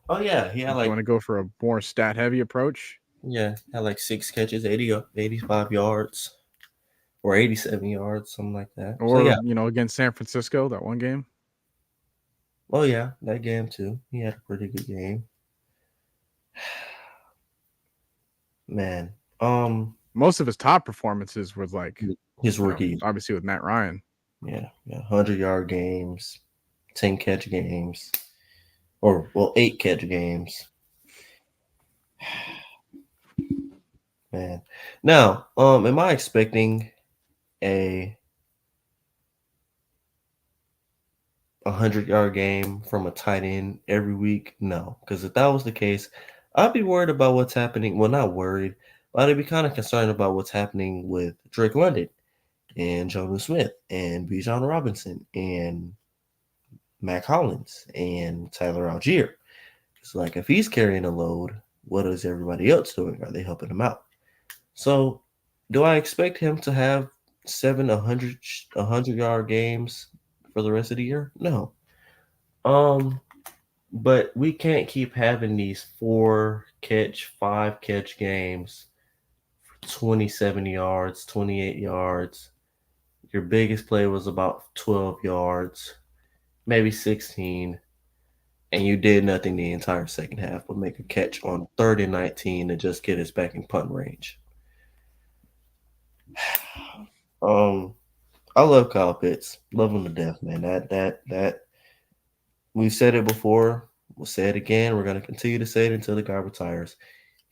Speaker 2: Oh yeah, he had
Speaker 1: You want to go for a more stat heavy approach?
Speaker 2: Yeah, had like 6 catches, 85 yards, or 87 yards, something like that.
Speaker 1: Or
Speaker 2: so, yeah.
Speaker 1: Against San Francisco, that one game.
Speaker 2: Oh yeah, that game too. He had a pretty good game. Man,
Speaker 1: most of his top performances was like
Speaker 2: his rookie,
Speaker 1: obviously with Matt Ryan.
Speaker 2: Yeah, 100-yard games, 10 catch games, or 8 catch games. Man, now, am I expecting a 100-yard game from a tight end every week? No, because if that was the case, I'd be worried about what's happening. Well, not worried, but I'd be kind of concerned about what's happening with Drake London and Jonnu Smith and Bijan Robinson and Mac Hollins and Tyler Algier. It's like if he's carrying a load, what is everybody else doing? Are they helping him out? So, do I expect him to have 100-yard games for the rest of the year? No. But we can't keep having these 4-catch, 5-catch games, 27 yards, 28 yards. Your biggest play was about 12 yards, maybe 16, and you did nothing the entire second half but make a catch on 3rd and 19 to just get us back in punt range. I love Kyle Pitts. Love him to death, man. That we've said it before. We'll say it again. We're going to continue to say it until the guy retires.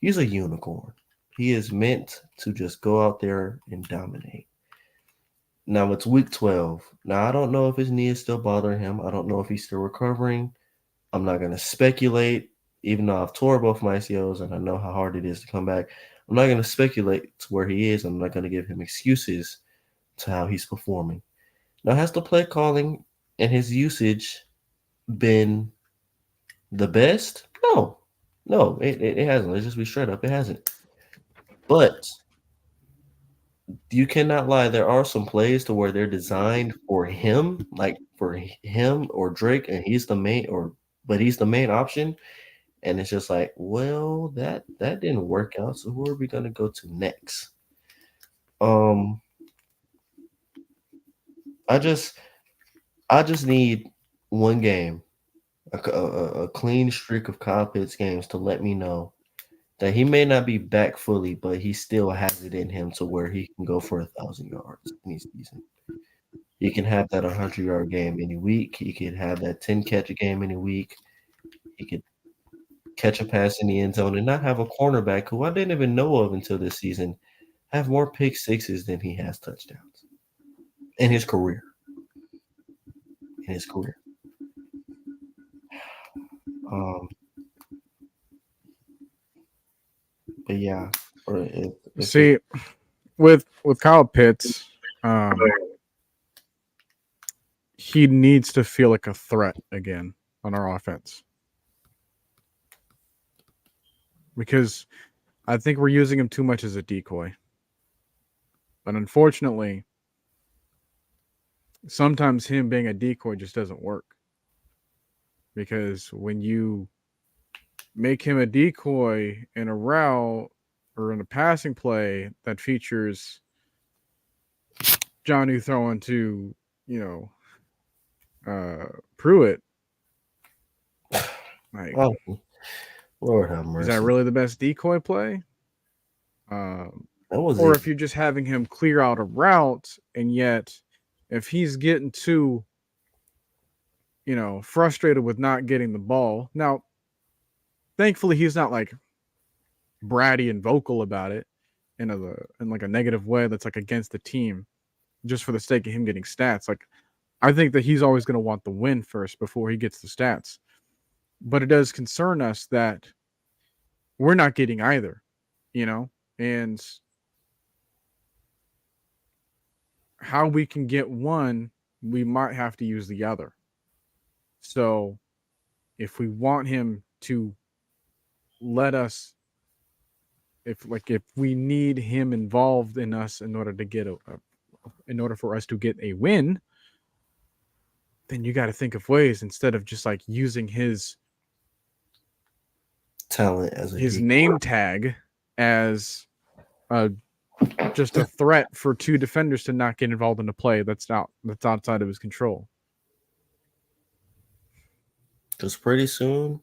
Speaker 2: He's a unicorn. He is meant to just go out there and dominate. Now it's week 12. Now I don't know if his knee is still bothering him. I don't know if he's still recovering. I'm not going to speculate, even though I've tore both my ACLs and I know how hard it is to come back. I'm not going to speculate to where he is. I'm not going to give him excuses to how he's performing. Now, has the play calling and his usage been the best? No, it hasn't. Let's just be straight up. It hasn't. But you cannot lie. There are some plays to where they're designed for him, like for him or Drake, and he's the main option. And it's just like, well, that didn't work out. So who are we gonna go to next? I just need one game, a clean streak of Kyle Pitts games to let me know that he may not be back fully, but he still has it in him to where he can go for 1,000 yards any season. He can have that 100-yard game any week. He could have that 10-catch game any week. He could catch a pass in the end zone and not have a cornerback who I didn't even know of until this season have more pick sixes than he has touchdowns in his career. But yeah,
Speaker 1: See, with Kyle Pitts, He needs to feel like a threat again on our offense. Because I think we're using him too much as a decoy. But unfortunately, sometimes him being a decoy just doesn't work. Because when you make him a decoy in a route or in a passing play that features Johnny throwing to, Pruitt, like,
Speaker 2: Oh, Lord have mercy.
Speaker 1: is that really the best decoy play?
Speaker 2: That was
Speaker 1: Or
Speaker 2: it.
Speaker 1: if you're just having him clear out a route, and yet if he's getting too, frustrated with not getting the ball. Now, thankfully, he's not like bratty and vocal about it in like a negative way that's like against the team just for the sake of him getting stats. Like, I think that he's always going to want the win first before he gets the stats. But it does concern us that we're not getting either, and how we can get one, we might have to use the other. So if we want him to let us, if we need him involved in us in order to get in order for us to get a win, then you got to think of ways instead of just like using his
Speaker 2: talent as
Speaker 1: his name tag as just a threat for two defenders to not get involved in a play that's outside of his control.
Speaker 2: Because pretty soon,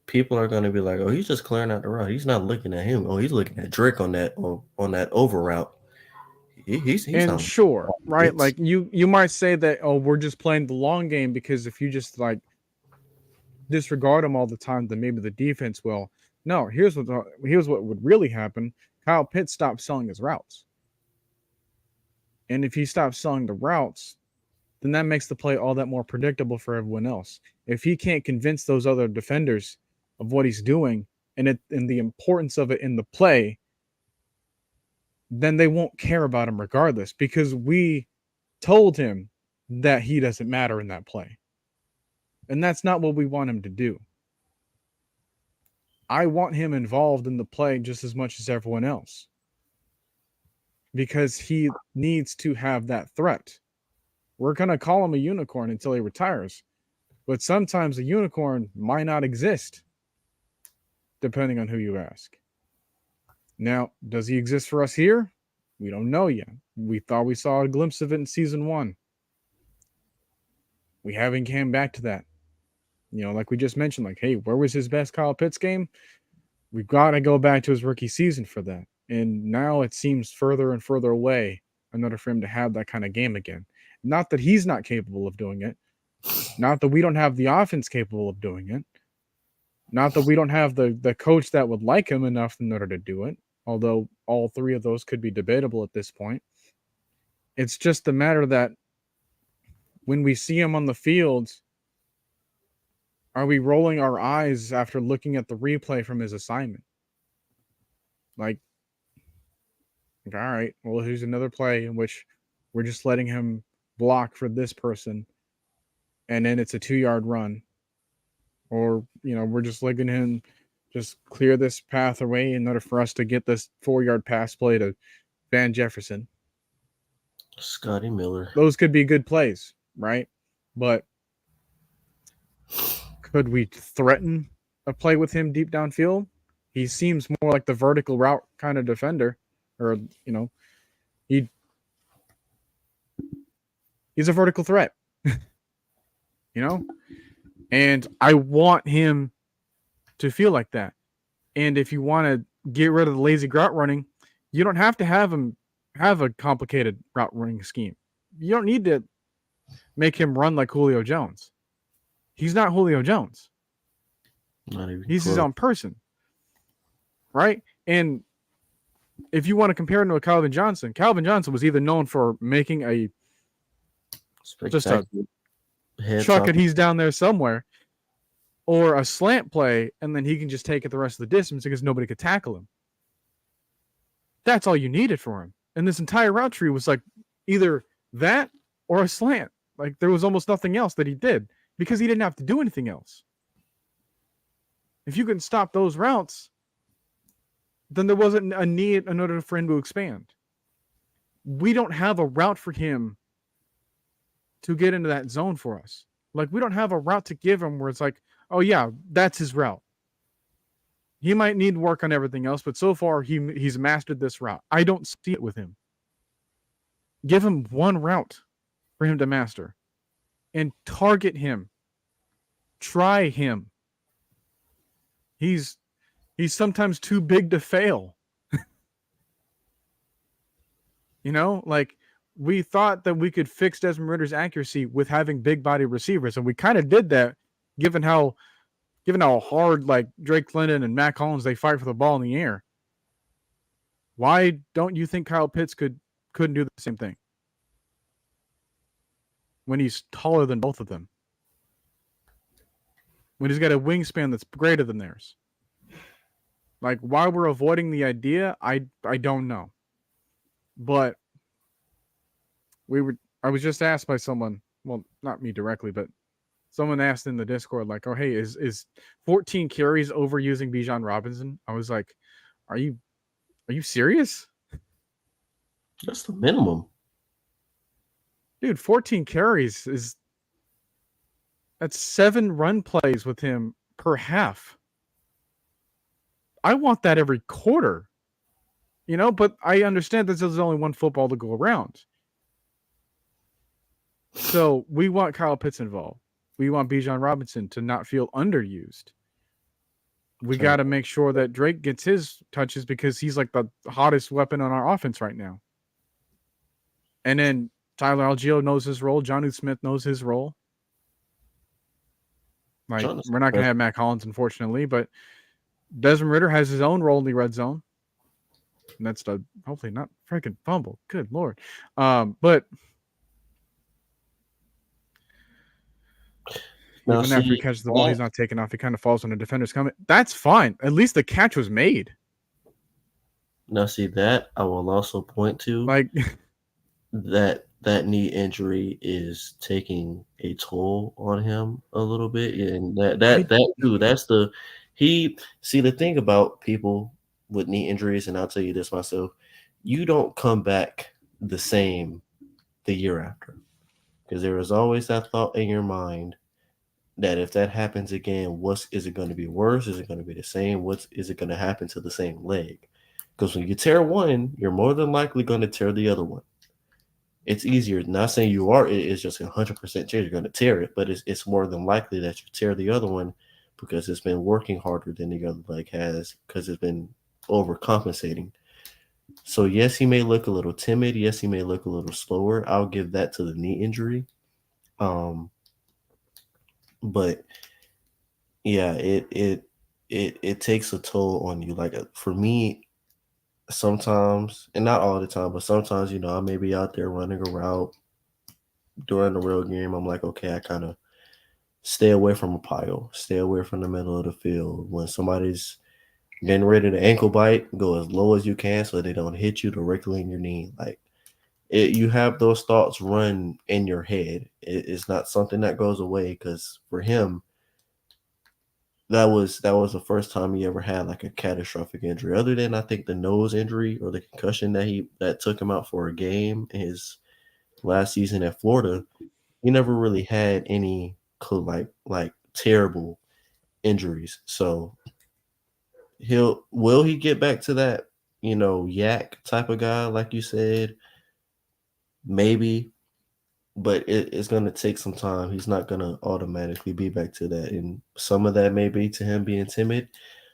Speaker 2: people are going to be like, "Oh, he's just clearing out the route. He's not looking at him. Oh, he's looking at Drake on that over route." He's
Speaker 1: and sure, right? Like you might say that, oh, we're just playing the long game because if you just like disregard him all the time, then maybe the defense will. No, here's what would really happen. Kyle Pitts stopped selling his routes. And if he stops selling the routes, then that makes the play all that more predictable for everyone else. If he can't convince those other defenders of what he's doing and the importance of it in the play, then they won't care about him regardless because we told him that he doesn't matter in that play. And that's not what we want him to do. I want him involved in the play just as much as everyone else because he needs to have that threat. We're going to call him a unicorn until he retires, but sometimes a unicorn might not exist depending on who you ask. Now, does he exist for us here? We don't know yet. We thought we saw a glimpse of it in season 1. We haven't came back to that. Like we just mentioned, like, hey, where was his best Kyle Pitts game? We've got to go back to his rookie season for that. And now it seems further and further away in order for him to have that kind of game again. Not that he's not capable of doing it. Not that we don't have the offense capable of doing it. Not that we don't have the coach that would like him enough in order to do it. Although all three of those could be debatable at this point. It's just the matter that when we see him on the field, are we rolling our eyes after looking at the replay from his assignment? Like, all right, well, here's another play in which we're just letting him block for this person, and then it's a 2-yard run. Or, we're just letting him just clear this path away in order for us to get this 4-yard pass play to Van Jefferson.
Speaker 2: Scotty Miller.
Speaker 1: Those could be good plays, right? But could we threaten a play with him deep downfield? He seems more like the vertical route kind of defender, or he's a vertical threat, and I want him to feel like that. And if you want to get rid of the lazy route running, you don't have to have him have a complicated route running scheme. You don't need to make him run like Julio Jones. He's not Julio Jones. He's his own person. Right? And if you want to compare him to a Calvin Johnson was either known for making a just a chuck it, he's down there somewhere, or a slant play, and then he can just take it the rest of the distance because nobody could tackle him. That's all you needed for him. And this entire route tree was like either that or a slant. Like there was almost nothing else that he did because he didn't have to do anything else. If you can stop those routes, then there wasn't a need in order for him to expand. We don't have a route for him to get into that zone for us. Like we don't have a route to give him where it's like, oh yeah, that's his route. He might need work on everything else, but so far he's mastered this route. I don't see it with him. Give him one route for him to master and target him. Try him. He's sometimes too big to fail. You know, like we thought that we could fix Desmond Ritter's accuracy with having big body receivers, and we kind of did that given how hard like Drake London and Matt Collins they fight for the ball in the air. Why don't you think Kyle Pitts couldn't do the same thing when he's taller than both of them? When he's got a wingspan that's greater than theirs? Like why we're avoiding the idea, I don't know. But I was just asked by someone, well, not me directly, but someone asked in the Discord, like, oh, hey, is 14 carries overusing Bijan Robinson? I was like, are you serious?
Speaker 2: That's the minimum.
Speaker 1: Dude, 14 carries that's 7 run plays with him per half. I want that every quarter. You know, but I understand that there's only one football to go around. So we want Kyle Pitts involved. We want Bijan Robinson to not feel underused. We got to make sure that Drake gets his touches because he's like the hottest weapon on our offense right now. And then Tyler Algier knows his role. Jonnu Smith knows his role. Like we're not going to have Matt Collins, unfortunately, but Desmond Ridder has his own role in the red zone. And that's the hopefully not freaking fumble. Good Lord. But now, even after he catches the ball, he's not taking off. He kind of falls on the defender's coming. That's fine. At least the catch was made.
Speaker 2: Now, see that I will also point to
Speaker 1: like
Speaker 2: that knee injury is taking a toll on him a little bit, and that too. That's the the thing about people with knee injuries, and I'll tell you this myself: you don't come back the same the year after, because there is always that thought in your mind that if that happens again, is it going to be worse? Is it going to be the same? Is it going to happen to the same leg? Because when you tear one, you're more than likely going to tear the other one. It's easier. Not saying you are. It's just 100% chance you're going to tear it, but it's more than likely that you tear the other one because it's been working harder than the other leg has because it's been overcompensating. So yes, he may look a little timid. Yes, he may look a little slower. I'll give that to the knee injury. But yeah, it takes a toll on you. Like for me, sometimes, and not all the time, but sometimes, I may be out there running a route during the real game. I'm like, okay, I kind of stay away from a pile, stay away from the middle of the field. When somebody's getting ready to ankle bite, go as low as you can so they don't hit you directly in your knee. Like you have those thoughts run in your head. It's not something that goes away because for him, that was the first time he ever had like a catastrophic injury. Other than I think the nose injury or the concussion that took him out for a game in his last season at Florida, he never really had any like terrible injuries. So will he get back to that, yak type of guy like you said? Maybe. But it's going to take some time. He's not going to automatically be back to that. And some of that may be to him being timid.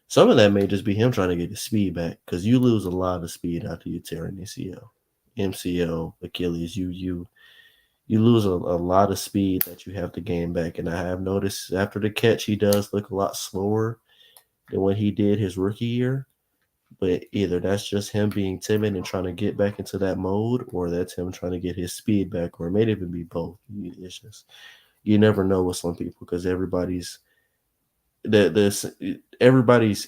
Speaker 2: Some of that may just be him trying to get his speed back because you lose a lot of speed after you tear an ACL, MCL, Achilles. You lose a lot of speed that you have to gain back. And I have noticed after the catch, he does look a lot slower than what he did his rookie year. But either that's just him being timid and trying to get back into that mode, or that's him trying to get his speed back, or it may even be both. It's just you never know with some people because everybody's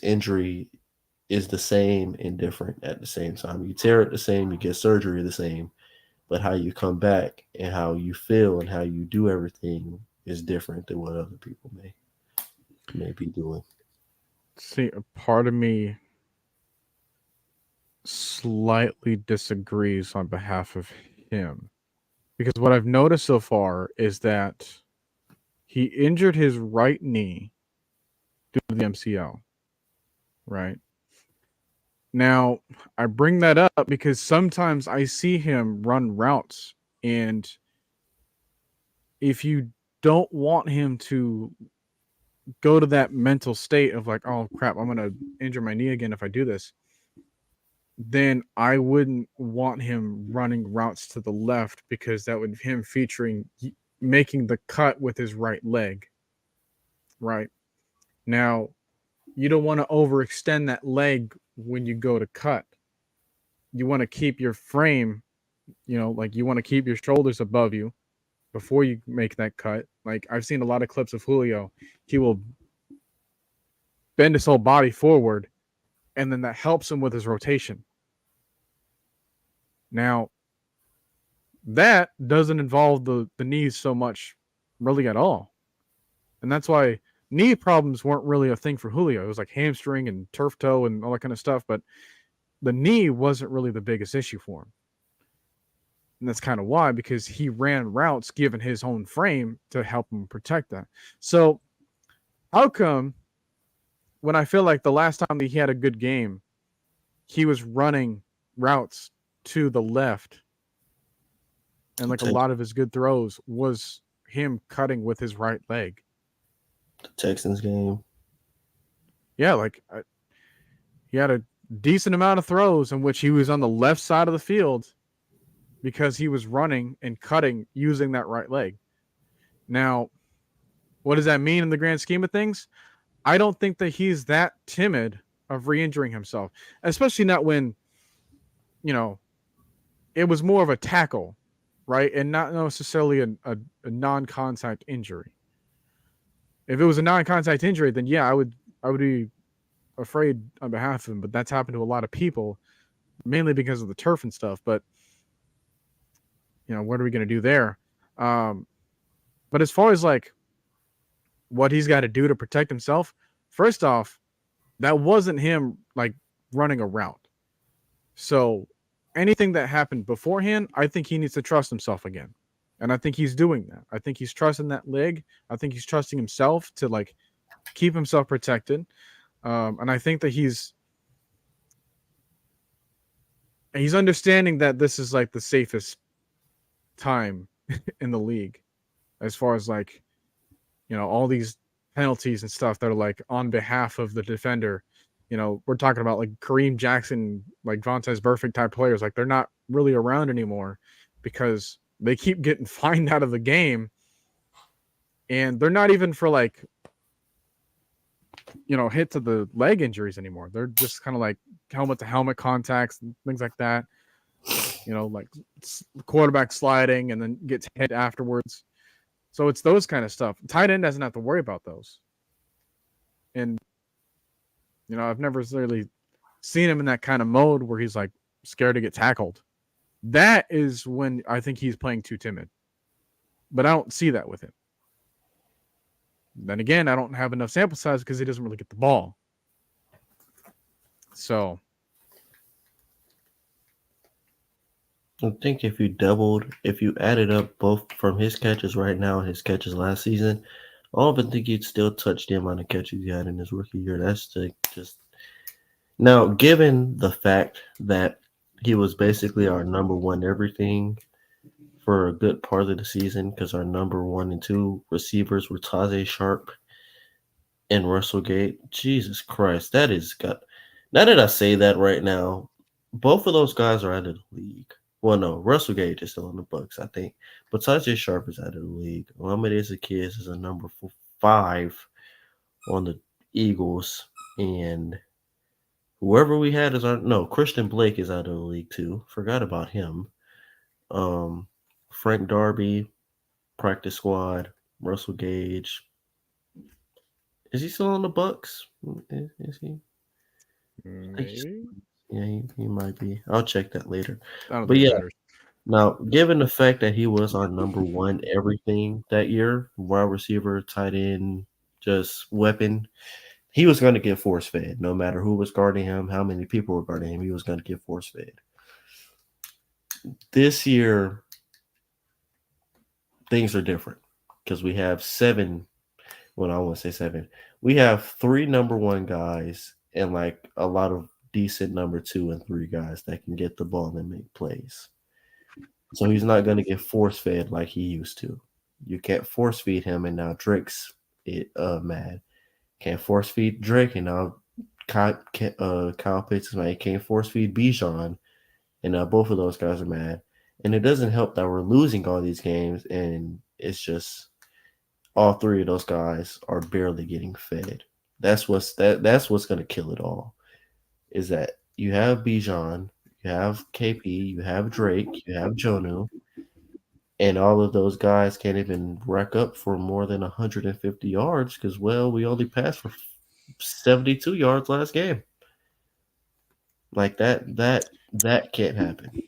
Speaker 2: injury is the same and different at the same time. You tear it the same, you get surgery the same, but how you come back and how you feel and how you do everything is different than what other people may be doing.
Speaker 1: See, a part of me slightly disagrees on behalf of him because what I've noticed so far is that he injured his right knee due to the MCL, right? Now, I bring that up because sometimes I see him run routes, and if you don't want him to go to that mental state of like, oh crap, I'm going to injure my knee again if I do this, then I wouldn't want him running routes to the left because that would him featuring making the cut with his right leg, right? Now, you don't want to overextend that leg when you go to cut. You want to keep your frame, like you want to keep your shoulders above you before you make that cut. Like I've seen a lot of clips of Julio. He will bend his whole body forward, and then that helps him with his rotation. Now, that doesn't involve the knees so much really at all. And that's why knee problems weren't really a thing for Julio. It was like hamstring and turf toe and all that kind of stuff, but the knee wasn't really the biggest issue for him. And that's kind of why, because he ran routes given his own frame to help him protect that. So how come when I feel like the last time that he had a good game, he was running routes to the left, and like a lot of his good throws was him cutting with his right leg.
Speaker 2: The Texans game.
Speaker 1: Yeah, like he had a decent amount of throws in which he was on the left side of the field because he was running and cutting using that right leg. Now, what does that mean in the grand scheme of things? I don't think that he's that timid of re-injuring himself, especially not when, it was more of a tackle, right? And not necessarily a non-contact injury. If it was a non-contact injury, then yeah, I would be afraid on behalf of him, but that's happened to a lot of people, mainly because of the turf and stuff. But what are we going to do there? But as far as like what he's got to do to protect himself, first off, that wasn't him like running a route. So anything that happened beforehand, I think he needs to trust himself again. And I think he's doing that. I think he's trusting that leg. I think he's trusting himself to like keep himself protected. And I think that he's understanding that this is like the safest time in the league as far as like, all these penalties and stuff that are like on behalf of the defender. We're talking about like Kareem Jackson, like Vontaze Burfict type players. Like they're not really around anymore because they keep getting fined out of the game. And they're not even for like, hit to the leg injuries anymore. They're just kind of like helmet to helmet contacts and things like that. Like quarterback sliding and then gets hit afterwards. So it's those kind of stuff. Tight end doesn't have to worry about those. And, I've never really seen him in that kind of mode where he's like scared to get tackled. That is when I think he's playing too timid. But I don't see that with him. Then again, I don't have enough sample size because he doesn't really get the ball. So
Speaker 2: I think if you added up both from his catches right now and his catches last season, I don't even think he'd still touch the amount of catches he had in his rookie year. That's just now, given the fact that he was basically our number one everything for a good part of the season because our number 1 and 2 receivers were Tajay Sharp and Russell Gate. Jesus Christ, that is got. Now that I say that right now, both of those guys are out of the league. Well, no, Russell Gage is still on the Bucks, I think, but Tajay Sharp is out of the league. Olamide Zaccheaus is a number 5 on the Eagles, and whoever we had Christian Blake is out of the league too. Forgot about him. Frank Darby, practice squad. Russell Gage. Is he still on the Bucks? Is he?
Speaker 1: maybe.
Speaker 2: Yeah, he might be. I'll check that later.
Speaker 1: I don't
Speaker 2: But
Speaker 1: think
Speaker 2: yeah,
Speaker 1: it matters.
Speaker 2: Now, given the fact that he was our number one everything that year, wide receiver, tight end, just weapon, he was going to get force fed no matter who was guarding him, how many people were guarding him. He was going to get force fed. This year, things are different because we have seven. Well, I won't say seven. We have three number one guys and like a lot of decent number two and three guys that can get the ball and make plays. So he's not going to get force fed like he used to. You can't force feed him, and now Drake's mad. Can't force feed Drake, and now Kyle Pitts is mad. He can't force feed Bijan, and now both of those guys are mad. And it doesn't help that we're losing all these games, and it's just all three of those guys are barely getting fed. That's what's going to kill it all. Is that you have Bijan, you have KP, you have Drake, you have Jonu, and all of those guys can't even rack up for more than 150 yards because, well, we only passed for 72 yards last game. Like that can't happen.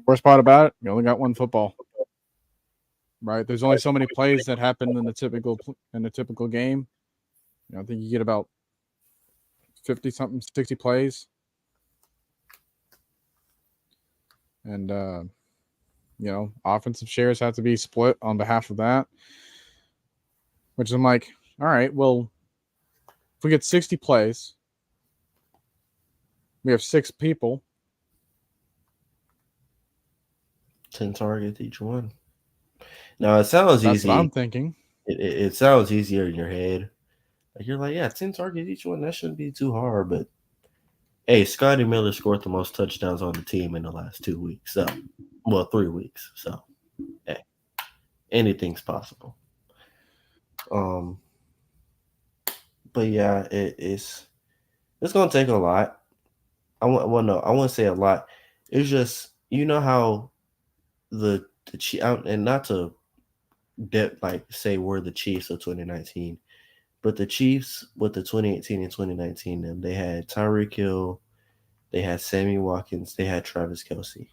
Speaker 1: Worst part about it, you only got one football. Right? There's only so many plays that happen in the typical game. I think you get about 50 something, 60 plays, and offensive shares have to be split on behalf of that. Which I'm like, all right, well, if we get 60 plays, we have 6 people.
Speaker 2: 10 targets each one. Now it sounds
Speaker 1: That's
Speaker 2: easy.
Speaker 1: what I'm thinking.
Speaker 2: It sounds easier in your head. Like you're like, yeah, 10 targets each one. That shouldn't be too hard. But hey, Scotty Miller scored the most touchdowns on the team in the last 2 weeks. So, well, 3 weeks. So, hey, anything's possible. Um, but yeah, it's gonna take a lot. I want to say a lot. It's just how the and not to like say we're the Chiefs of 2019, but the Chiefs with the 2018 and 2019 them, they had Tyreek Hill, they had Sammy Watkins, they had Travis Kelsey.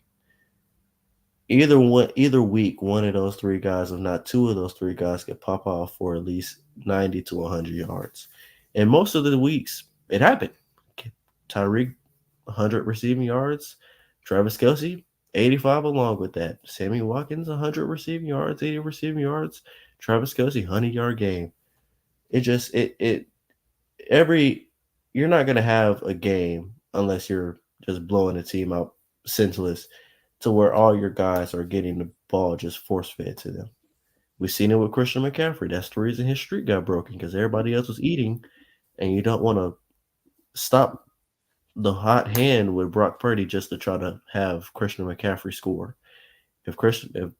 Speaker 2: Either week, one of those three guys, if not two of those three guys, could pop off for at least 90 to 100 yards. And most of the weeks, it happened. Tyreek, 100 receiving yards. Travis Kelsey, 85 along with that. Sammy Watkins, 100 receiving yards, 80 receiving yards. Travis Kelsey, 100-yard game. It just, every, you're not going to have a game unless you're just blowing a team out senseless to where all your guys are getting the ball just force fed to them. We've seen it with Christian McCaffrey. That's the reason his streak got broken because everybody else was eating, and you don't want to stop the hot hand with Brock Purdy just to try to have Christian McCaffrey score. If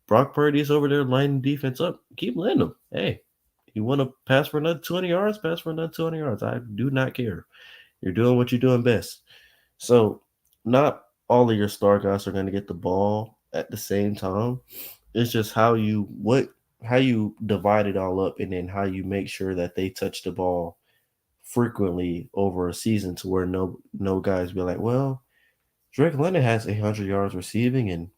Speaker 2: Brock Purdy is over there lining defense up, keep letting him. Hey, you want to pass for another 20 yards? Pass for another 20 yards. I do not care. You're doing what you're doing best. So, not all of your star guys are going to get the ball at the same time. It's just how you divide it all up, and then how you make sure that they touch the ball frequently over a season to where no guys be like, well, Drake London has 800 yards receiving and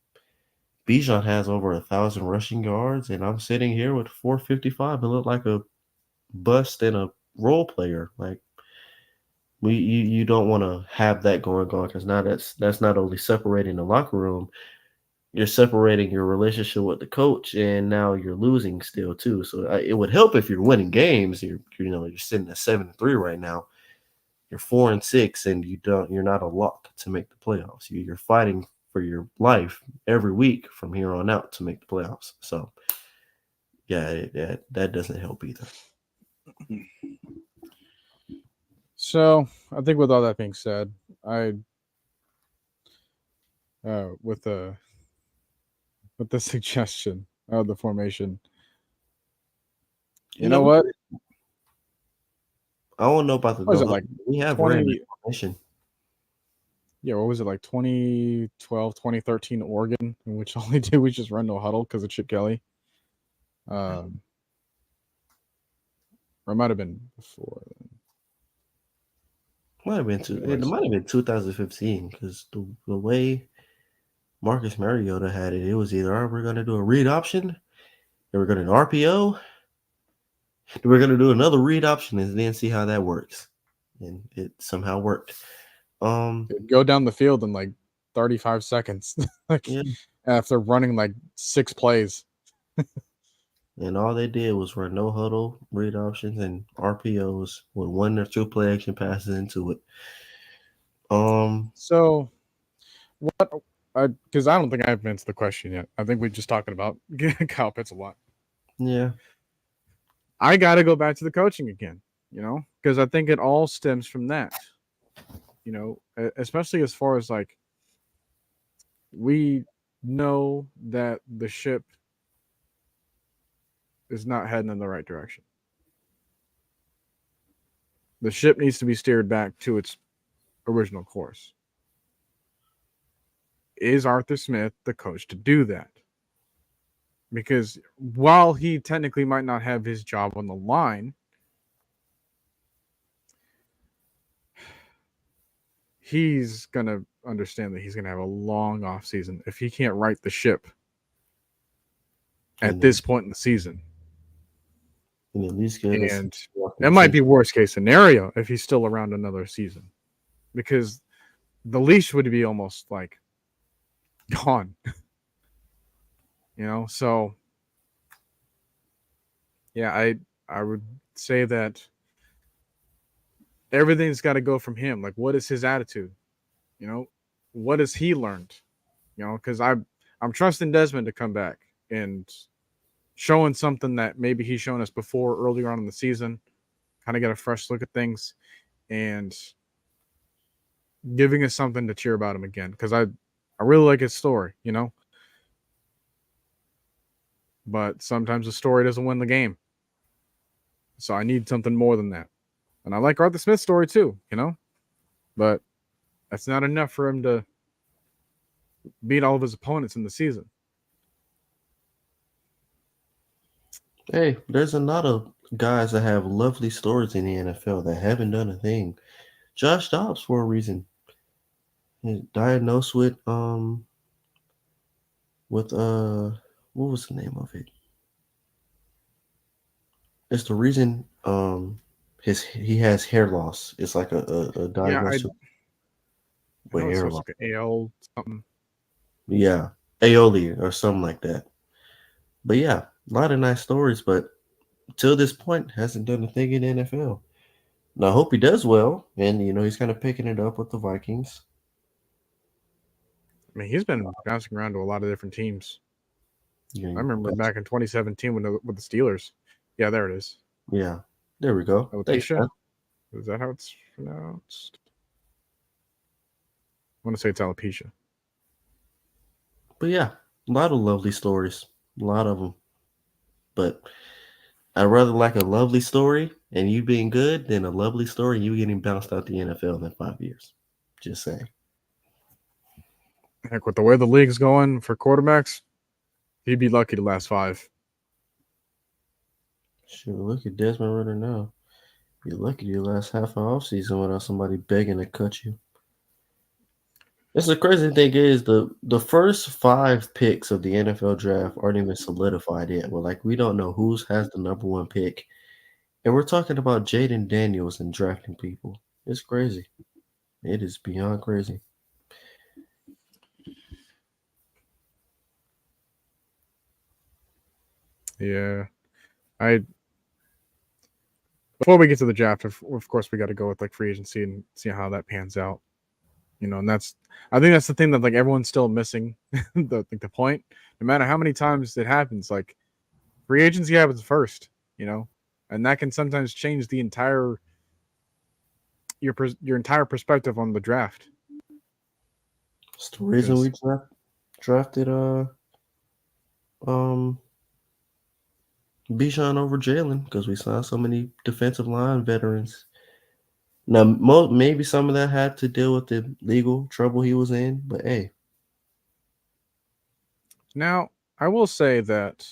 Speaker 2: Bijan has over 1,000 rushing yards, and I'm sitting here with 455 and look like a bust and a role player. Like you don't want to have that going on because now that's not only separating the locker room, you're separating your relationship with the coach, and now you're losing still too. So it would help if you're winning games. You're sitting at 7-3 right now. You're 4-6, and you're not a lock to make the playoffs. You're fighting for your life every week from here on out to make the playoffs. So yeah, that doesn't help either.
Speaker 1: So I think with all that being said, with the suggestion of the formation, you know what?
Speaker 2: I don't know about the
Speaker 1: What was it like?
Speaker 2: we have
Speaker 1: 20,
Speaker 2: random information.
Speaker 1: Yeah, what was it like 2012, 2013 Oregon, in which all they did was just run no huddle because of Chip Kelly. Or it might have been before.
Speaker 2: It might have been 2015 because the way Marcus Mariota had it. It was either, all right, we're going to do a read option, then we're going to do an RPO, then we're going to do another read option and then see how that works. And it somehow worked.
Speaker 1: It'd go down the field in like 35 seconds, like
Speaker 2: Yeah.
Speaker 1: after running like 6 plays.
Speaker 2: And all they did was run no huddle, read options, and RPOs with 1 or 2 play action passes into it.
Speaker 1: So what? Because I don't think I've answered the question yet. I think we're just talking about Kyle Pitts a lot.
Speaker 2: Yeah.
Speaker 1: I got to go back to the coaching again, because I think it all stems from that. Especially as far as like we know that the ship is not heading in the right direction. The ship needs to be steered back to its original course. Is Arthur Smith the coach to do that? Because while he technically might not have his job on the line, he's going to understand that he's going to have a long off season if he can't right the ship at this point in the season.
Speaker 2: And at least get us.
Speaker 1: And that might be worst case scenario if he's still around another season, because the leash would be almost like gone. So yeah, I would say that everything's got to go from him. Like, what is his attitude? What has he learned? Because I'm trusting Desmond to come back and showing something that maybe he's shown us before earlier on in the season, kind of get a fresh look at things and giving us something to cheer about him again. Because I really like his story, but sometimes the story doesn't win the game. So I need something more than that. And I like Arthur Smith's story too, but that's not enough for him to beat all of his opponents in the season.
Speaker 2: Hey, there's a lot of guys that have lovely stories in the NFL that haven't done a thing. Josh Dobbs, for a reason, is diagnosed with what was the name of it? It's the reason he has hair loss. It's like a diagnosis with hair loss.
Speaker 1: Like an AL something.
Speaker 2: Yeah, aioli or something like that. But yeah, a lot of nice stories, but till this point hasn't done a thing in the NFL. Now I hope he does well, and he's kind of picking it up with the Vikings.
Speaker 1: I mean, he's been bouncing around to a lot of different teams. I remember back in 2017 with the Steelers. Yeah, there it is.
Speaker 2: Yeah, there we go.
Speaker 1: Alopecia? Is that how it's pronounced? I want to say it's alopecia.
Speaker 2: But yeah, a lot of lovely stories. A lot of them. But I'd rather like a lovely story and you being good than a lovely story and you getting bounced out the NFL in 5 years. Just saying.
Speaker 1: Heck, with the way the league's going for quarterbacks, he'd be lucky to last 5.
Speaker 2: Sure, look at Desmond Ritter now. You're lucky you last half an offseason without somebody begging to cut you. That's the crazy thing is the first 5 picks of the NFL draft aren't even solidified yet. We don't know who has the number 1 pick. And we're talking about Jaden Daniels and drafting people. It's crazy. It is beyond crazy.
Speaker 1: Yeah. Before we get to the draft, of course, we got to go with like free agency and see how that pans out. And I think that's the thing that like everyone's still missing the point. No matter how many times it happens, like free agency happens first, and that can sometimes change the entire your entire perspective on the draft.
Speaker 2: It's the reason we drafted Bijan over Jalen, because we saw so many defensive line veterans. Now, maybe some of that had to deal with the legal trouble he was in, but hey.
Speaker 1: Now, I will say that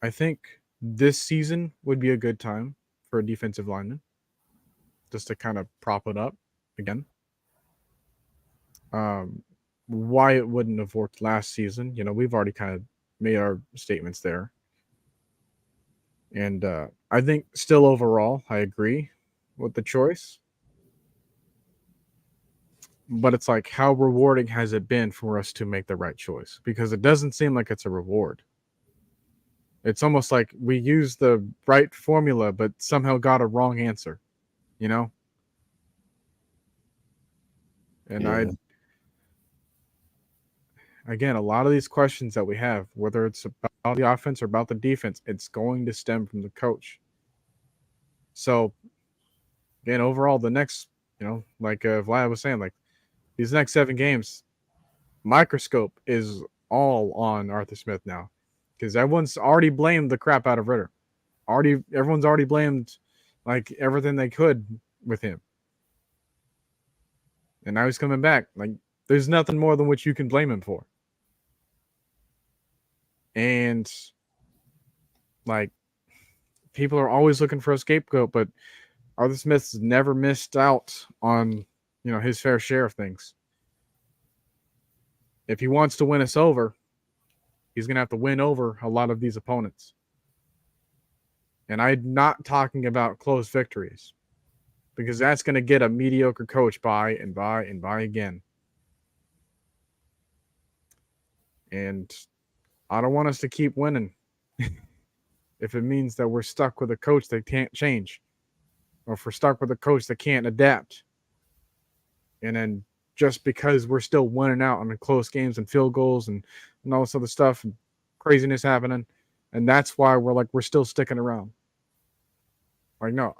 Speaker 1: I think this season would be a good time for a defensive lineman, just to kind of prop it up again. why it wouldn't have worked last season. We've already kind of made our statements there. And I think still overall, I agree with the choice. But it's like, how rewarding has it been for us to make the right choice? Because it doesn't seem like it's a reward. It's almost like we used the right formula, but somehow got a wrong answer, you know? And
Speaker 2: Yeah.
Speaker 1: again, a lot of these questions that we have, whether it's about the offense or about the defense, it's going to stem from the coach. So, again, overall, the next, like Vlad was saying, like these next 7 games, microscope is all on Arthur Smith now, because everyone's already blamed the crap out of Ritter. Everyone's already blamed like everything they could with him, and now he's coming back. Like there's nothing more than what you can blame him for, and like people are always looking for a scapegoat, but Arthur Smith's never missed out on his fair share of things. If he wants to win us over, he's going to have to win over a lot of these opponents. And I'm not talking about close victories, because that's going to get a mediocre coach by and by and by again. And I don't want us to keep winning if it means that we're stuck with a coach that can't change, or if we're stuck with a coach that can't adapt. And then just because we're still winning out on the close games and field goals and all this other stuff and craziness happening, and that's why we're still sticking around. Like, no,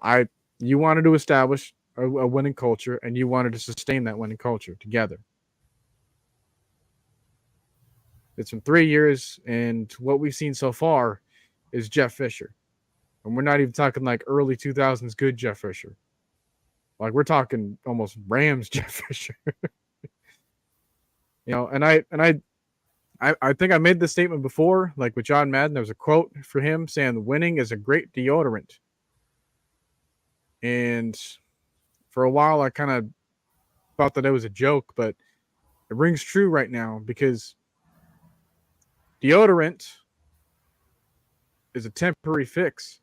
Speaker 1: you wanted to establish a winning culture, and you wanted to sustain that winning culture together. It's been 3 years, and what we've seen so far is Jeff Fisher. And we're not even talking like early 2000s good Jeff Fisher. Like we're talking almost Rams Jeff Fisher. And I think I made this statement before, like with John Madden. There was a quote for him saying, "Winning is a great deodorant." And for a while, I kind of thought that it was a joke, but it rings true right now, because deodorant is a temporary fix.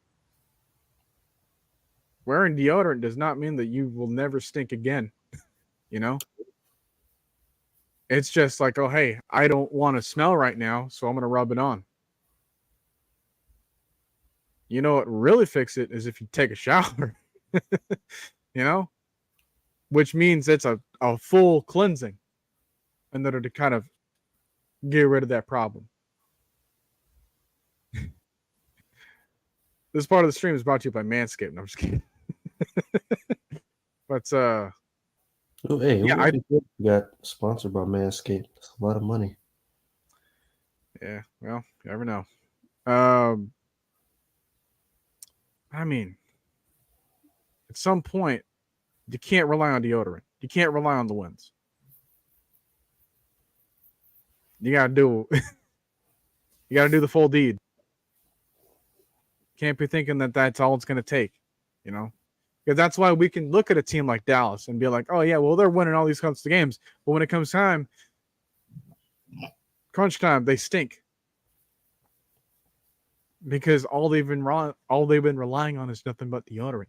Speaker 1: Wearing deodorant does not mean that you will never stink again. It's just like, oh, hey, I don't want to smell right now, so I'm going to rub it on. What really fix it is if you take a shower, which means it's a full cleansing in order to kind of get rid of that problem. This part of the stream is brought to you by Manscaped. No, I'm just kidding. But
Speaker 2: we got sponsored by Manscaped. That's a lot of money.
Speaker 1: Yeah, well, you never know. I mean, at some point, you can't rely on deodorant. You can't rely on the wins. You gotta do the full deed. Can't be thinking that that's all it's gonna take, because that's why we can look at a team like Dallas and be like, oh yeah, well they're winning all these kinds of games, but when it comes time, crunch time, they stink. Because all they've been relying on is nothing but deodorant.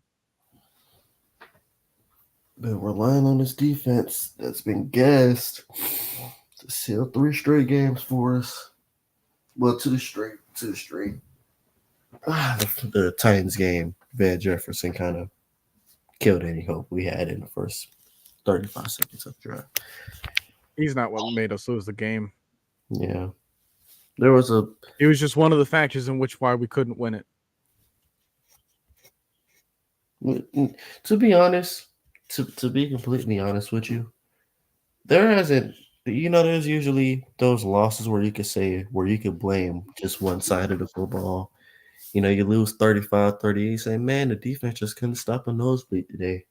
Speaker 2: Been relying on this defense that's been gassed to seal 3 straight games for us. Well, 2 straight. The Titans game, Van Jefferson kind of killed any hope we had in the first 35 seconds of the drive.
Speaker 1: He's not what made us lose the game.
Speaker 2: Yeah.
Speaker 1: It was just one of the factors in which why we couldn't win
Speaker 2: it. To be honest, to be completely honest with you, there's usually those losses where you could blame just one side of the football. You lose 35-38, you say, man, the defense just couldn't stop a nosebleed today.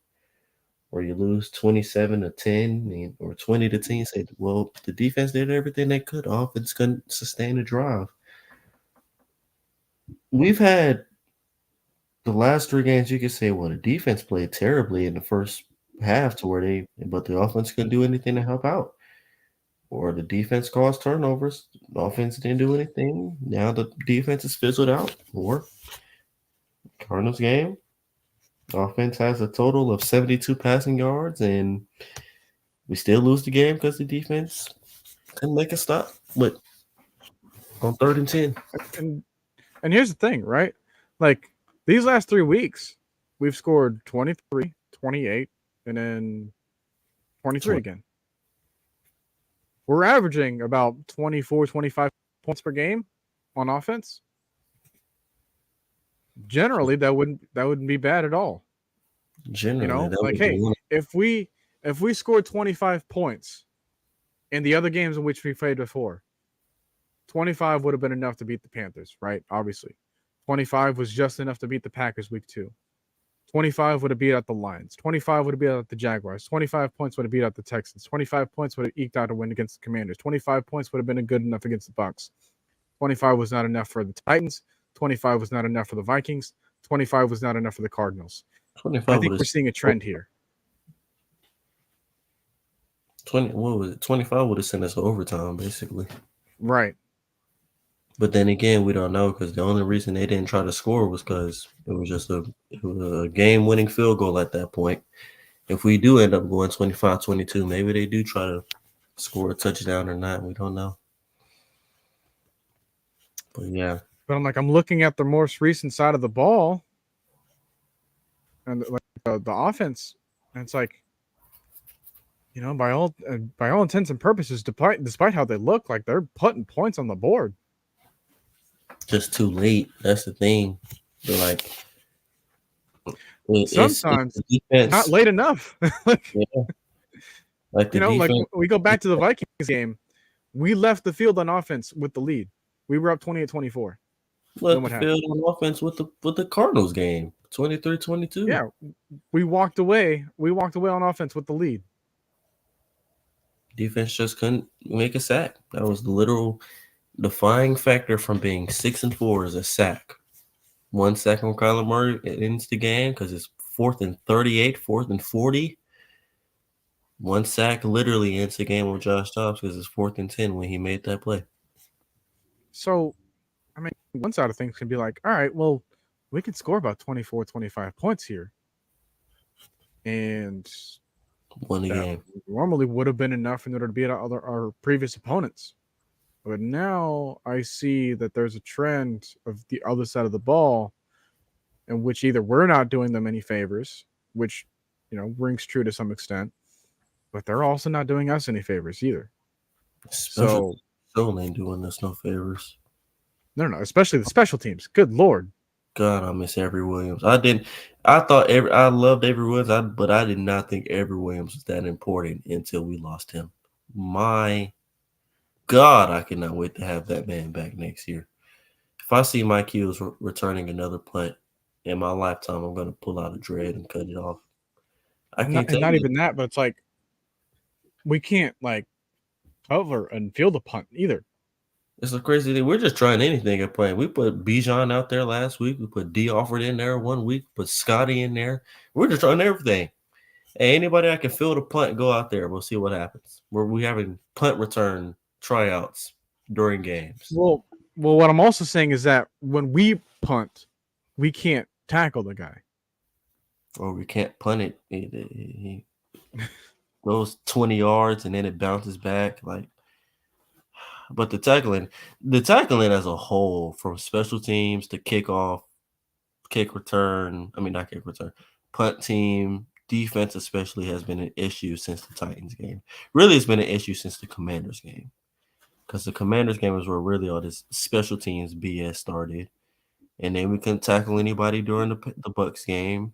Speaker 2: Or you lose 27-10 or 20-10, you say, well, the defense did everything they could. Offense couldn't sustain a drive. We've had the last 3 games, you could say, well, the defense played terribly in the first half but the offense couldn't do anything to help out. or the defense caused turnovers. The offense didn't do anything. Now the defense is fizzled out. Or Cardinals game, the offense has a total of 72 passing yards, and we still lose the game because the defense couldn't make a stop. But on 3rd and 10.
Speaker 1: And here's the thing, right? Like these last 3 weeks, we've scored 23, 28, and then 23 again. We're averaging about 24, 25 points per game on offense. Generally, that wouldn't be bad at all.
Speaker 2: Generally,
Speaker 1: like, hey, if we scored 25 points in the other games in which we played before, 25 would have been enough to beat the Panthers, right? Obviously. 25 was just enough to beat the Packers week 2. 25 would have beat out the Lions. 25 would have beat out the Jaguars. 25 points would have beat out the Texans. 25 points would have eked out a win against the Commanders. 25 points would have been good enough against the Bucs. 25 was not enough for the Titans. 25 was not enough for the Vikings. 25 was not enough for the Cardinals. I think we're seeing a trend here.
Speaker 2: 25 would have sent us to overtime, basically.
Speaker 1: Right.
Speaker 2: But then again, we don't know because the only reason they didn't try to score was because it was just a game-winning field goal at that point. If we do end up going 25-22, maybe they do try to score a touchdown or not. We don't know. But yeah.
Speaker 1: But I'm looking at the most recent side of the ball, and like the offense, and it's like, by all intents and purposes, despite how they look, like they're putting points on the board.
Speaker 2: Just too late. That's the thing. They're like,
Speaker 1: sometimes it's not late enough.
Speaker 2: Yeah. Like
Speaker 1: we go back to the Vikings game. We left the field on offense with the lead. We were up 28-24.
Speaker 2: Left the field on offense with the Cardinals game, 23-22.
Speaker 1: Yeah, we walked away. We walked away on offense with the lead.
Speaker 2: Defense just couldn't make a sack. That was the literal defying factor from being 6-4 is a sack. 1 sack on Kyler Murray, it ends the game because it's 4th and 38, 4th and 40. 1 sack literally ends the game on Josh Dobbs because it's 4th and 10 when he made that play.
Speaker 1: So, one side of things can be like, all right, well, we can score about 24, 25 points here. And
Speaker 2: won the game.
Speaker 1: Normally would have been enough in order to beat our previous opponents. But now I see that there's a trend of the other side of the ball in which either we're not doing them any favors, which, rings true to some extent, but they're also not doing us any favors either.
Speaker 2: Still ain't doing us no favors.
Speaker 1: No, especially the special teams. Good Lord.
Speaker 2: God, I miss Avery Williams. I loved Avery Williams, but I did not think Avery Williams was that important until we lost him. My God, I cannot wait to have that man back next year. If I see Mike Hughes returning another punt in my lifetime, I'm going to pull out a dread and cut it off.
Speaker 1: Not even that, but it's like we can't cover and field a punt either.
Speaker 2: It's a crazy thing. We're just trying anything at playing. We put Bijan out there last week. We put D Alford in there 1 week. Put Scotty in there. We're just trying everything. Hey, anybody that can field a punt, go out there. We'll see what happens. We're having punt return tryouts during games.
Speaker 1: Well, what I'm also saying is that when we punt, we can't tackle the guy.
Speaker 2: Or we can't punt it. He goes 20 yards and then it bounces back. But the tackling as a whole, from special teams to kickoff, punt team, defense especially has been an issue since the Titans game. Really, it's been an issue since the Commanders game. Because the Commanders game is where really all this special teams BS started. And then we couldn't tackle anybody during the Bucs game.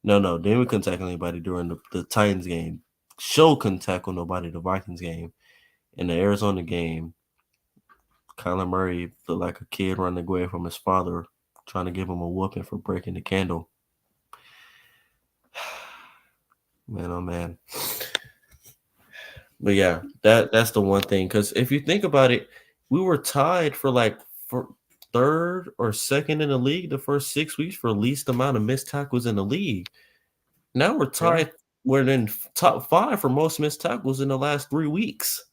Speaker 2: No. Then we couldn't tackle anybody during the Titans game. Show couldn't tackle nobody the Vikings game. In the Arizona game, Kyler Murray looked like a kid running away from his father, trying to give him a whooping for breaking the candle. Man, oh man. But yeah, that's the one thing. Because if you think about it, we were tied for 3rd or 2nd in the league the first 6 weeks for least amount of missed tackles in the league. Now we're tied. We're in top 5 for most missed tackles in the last 3 weeks.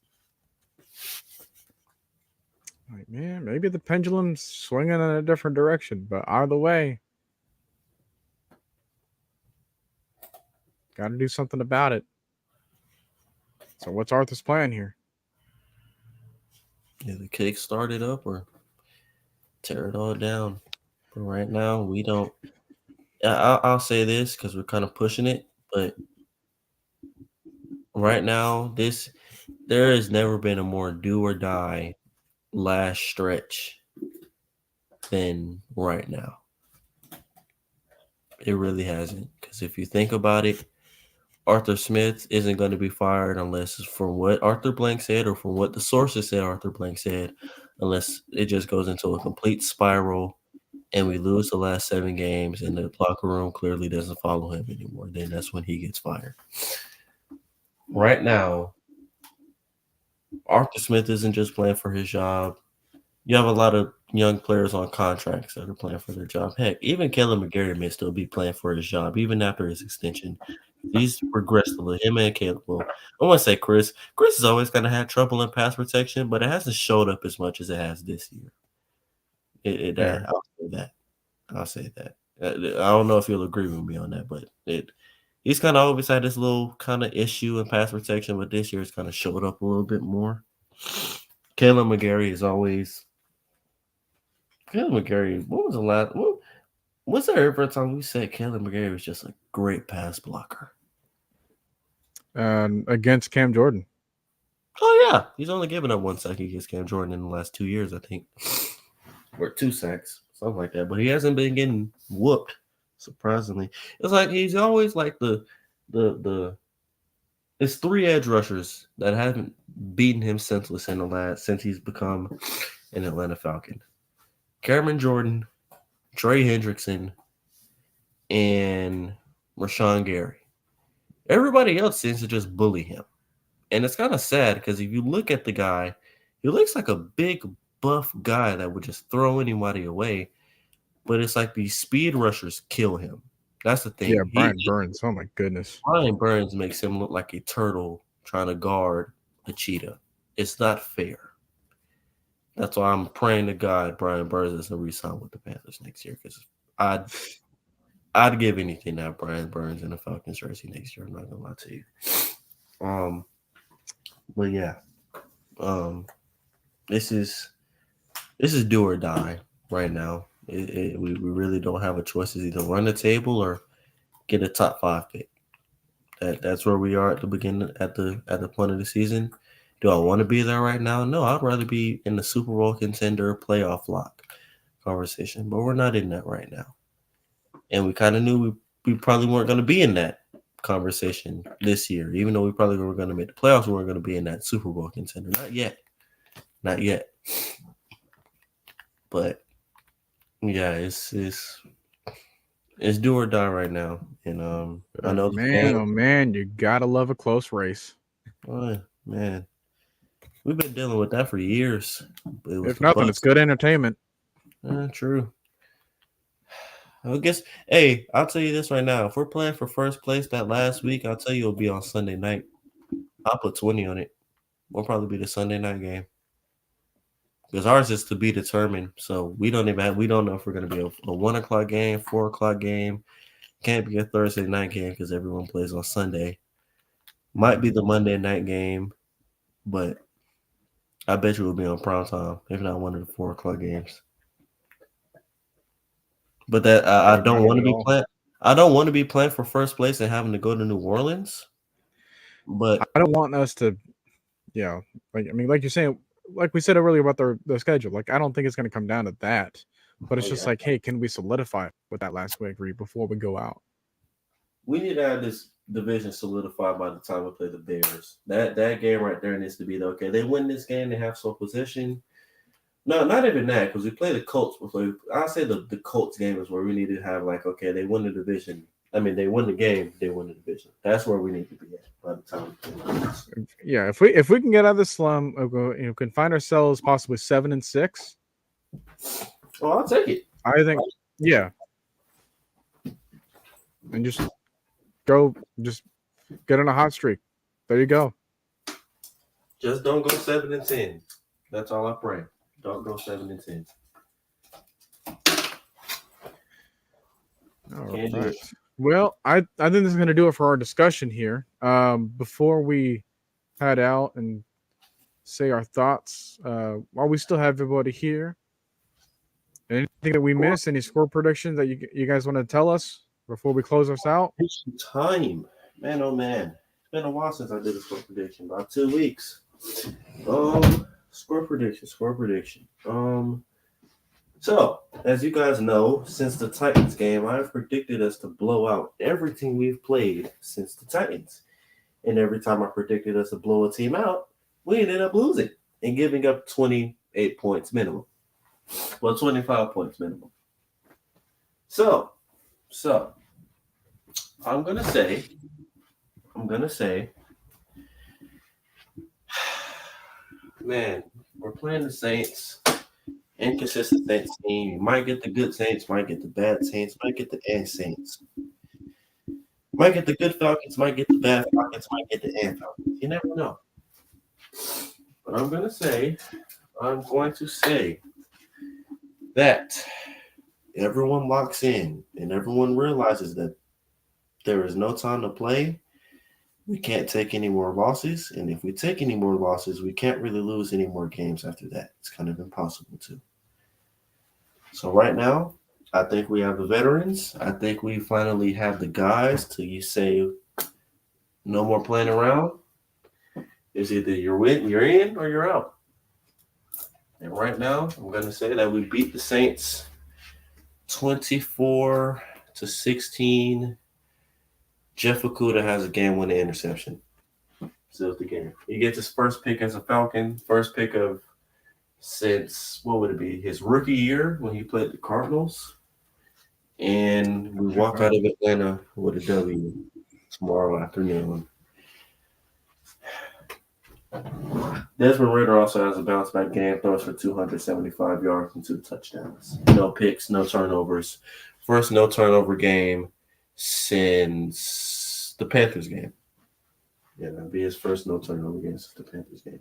Speaker 1: Like, man, maybe the pendulum's swinging in a different direction, but either way, got to do something about it. So, what's Arthur's plan here?
Speaker 2: Either kick start it up or tear it all down. But right now, we don't. I'll say this because we're kind of pushing it, but right now, there has never been a more do or die last stretch than right now. It really hasn't. Because if you think about it, Arthur Smith isn't going to be fired unless it's from what Arthur Blank said or from what the sources said Arthur Blank said, unless it just goes into a complete spiral and we lose the last 7 games and the locker room clearly doesn't follow him anymore. Then that's when he gets fired. Right now, Arthur Smith isn't just playing for his job. You have a lot of young players on contracts that are playing for their job. Heck, even Caleb McGarry may still be playing for his job, even after his extension. He's progressed a little. Him and Caleb. Well, I want to say Chris. Chris has always kind of had trouble in pass protection, but it hasn't showed up as much as it has this year. I'll say that. I'll say that. I don't know if you'll agree with me on that, but he's kind of always had this little kind of issue in pass protection, but this year it's kind of showed up a little bit more. Caleb McGarry is always. Caleb McGarry, what was the last? Was there ever a time we said Caleb McGarry was just a great pass blocker?
Speaker 1: Against Cam Jordan.
Speaker 2: Oh, yeah. He's only given up 1 sack against Cam Jordan in the last 2 years, I think. Or 2 sacks, something like that. But he hasn't been getting whooped, surprisingly. It's like he's always like it's 3 edge rushers that haven't beaten him senseless since he's become an Atlanta Falcon. Cameron Jordan, Trey Hendrickson, and Rashawn Gary. Everybody else seems to just bully him. And it's kind of sad because if you look at the guy, he looks like a big, buff guy that would just throw anybody away. But it's like these speed rushers kill him. That's the thing.
Speaker 1: Yeah, Brian Burns. Oh, my goodness.
Speaker 2: Brian Burns makes him look like a turtle trying to guard a cheetah. It's not fair. That's why I'm praying to God Brian Burns doesn't re-sign with the Panthers next year because I'd give anything to have Brian Burns in a Falcons jersey next year. I'm not gonna lie to you. But yeah, this is do or die right now. We really don't have a choice. It's either run the table or get a top 5 pick. That's where we are at the beginning at the point of the season. Do I want to be there right now? No, I'd rather be in the Super Bowl contender playoff lock conversation, but we're not in that right now. And we kind of knew we probably weren't going to be in that conversation this year, even though we probably were going to make the playoffs. We weren't going to be in that Super Bowl contender. Not yet. But yeah, it's do or die right now. And I know
Speaker 1: man, you gotta love a close race.
Speaker 2: Oh, man. We've been dealing with that for years.
Speaker 1: If nothing, it's good entertainment.
Speaker 2: True. I guess, hey, I'll tell you this right now. If we're playing for first place that last week, I'll tell you it'll be on Sunday night. I'll put 20 on it. We'll probably be the Sunday night game. Because ours is to be determined. So we don't know if we're going to be a 1 o'clock game, 4 o'clock game. Can't be a Thursday night game because everyone plays on Sunday. Might be the Monday night game, but I bet you will be on prime time, if not one of the 4 o'clock games. But that I don't want to be playing. I don't want to be playing for first place and having to go to New Orleans. But
Speaker 1: I don't want us to, like you're saying, like we said earlier about the schedule. Like I don't think it's going to come down to that. But it's just like, hey, can we solidify with that last week before we go out?
Speaker 2: We need to have this division solidified by the time we play the Bears. That game right there needs to be okay. They win this game, they have some position. No, not even that, because we play the Colts. I'll say the Colts game is where we need to have they win the division. I mean, they win the game, they win the division. That's where we need to be at by the time we play the Bears.
Speaker 1: Yeah, if we can get out of the slum, can find ourselves possibly 7-6.
Speaker 2: Oh, I'll take it.
Speaker 1: I think, yeah. And just get on a hot streak. There you go.
Speaker 2: Just don't go 7-10. That's all I pray. Don't go 7-10.
Speaker 1: All
Speaker 2: Can't do
Speaker 1: right.
Speaker 2: it.
Speaker 1: Well, I think this is going to do it for our discussion here. Before we head out and say our thoughts, while we still have everybody here, anything that we missed, any score predictions that you guys want to tell us before we close us out?
Speaker 2: It's time. Man, oh man. It's been a while since I did a score prediction. About 2 weeks. Score prediction. So, as you guys know, since the Titans game, I've predicted us to blow out everything we've played since the Titans. And every time I predicted us to blow a team out, we ended up losing and giving up 28 points minimum. Well, 25 points minimum. So, I'm gonna say, man, we're playing the Saints. Inconsistent Saints team. You might get the good Saints, might get the bad Saints, might get the Saints. Might get the good Falcons, might get the bad Falcons, might get the Falcons. You never know. But I'm going to say that everyone locks in and everyone realizes that there is no time to play. We can't take any more losses. And if we take any more losses, we can't really lose any more games after that. It's kind of impossible to. So right now, I think we have the veterans. I think we finally have the guys to say no more playing around. It's either you're in or you're out. And right now, I'm going to say that we beat the Saints 24-16. Jeff Okudah has a game-winning interception. Seals the game. He gets his first pick as a Falcon, first pick of since, what would it be, his rookie year when he played the Cardinals. And we walk out of Atlanta with a W tomorrow afternoon. Desmond Ridder also has a bounce-back game, throws for 275 yards and 2 touchdowns. No picks, no turnovers. First no-turnover game since the Panthers game. Yeah, that'll be his first no-turnover game since the Panthers game.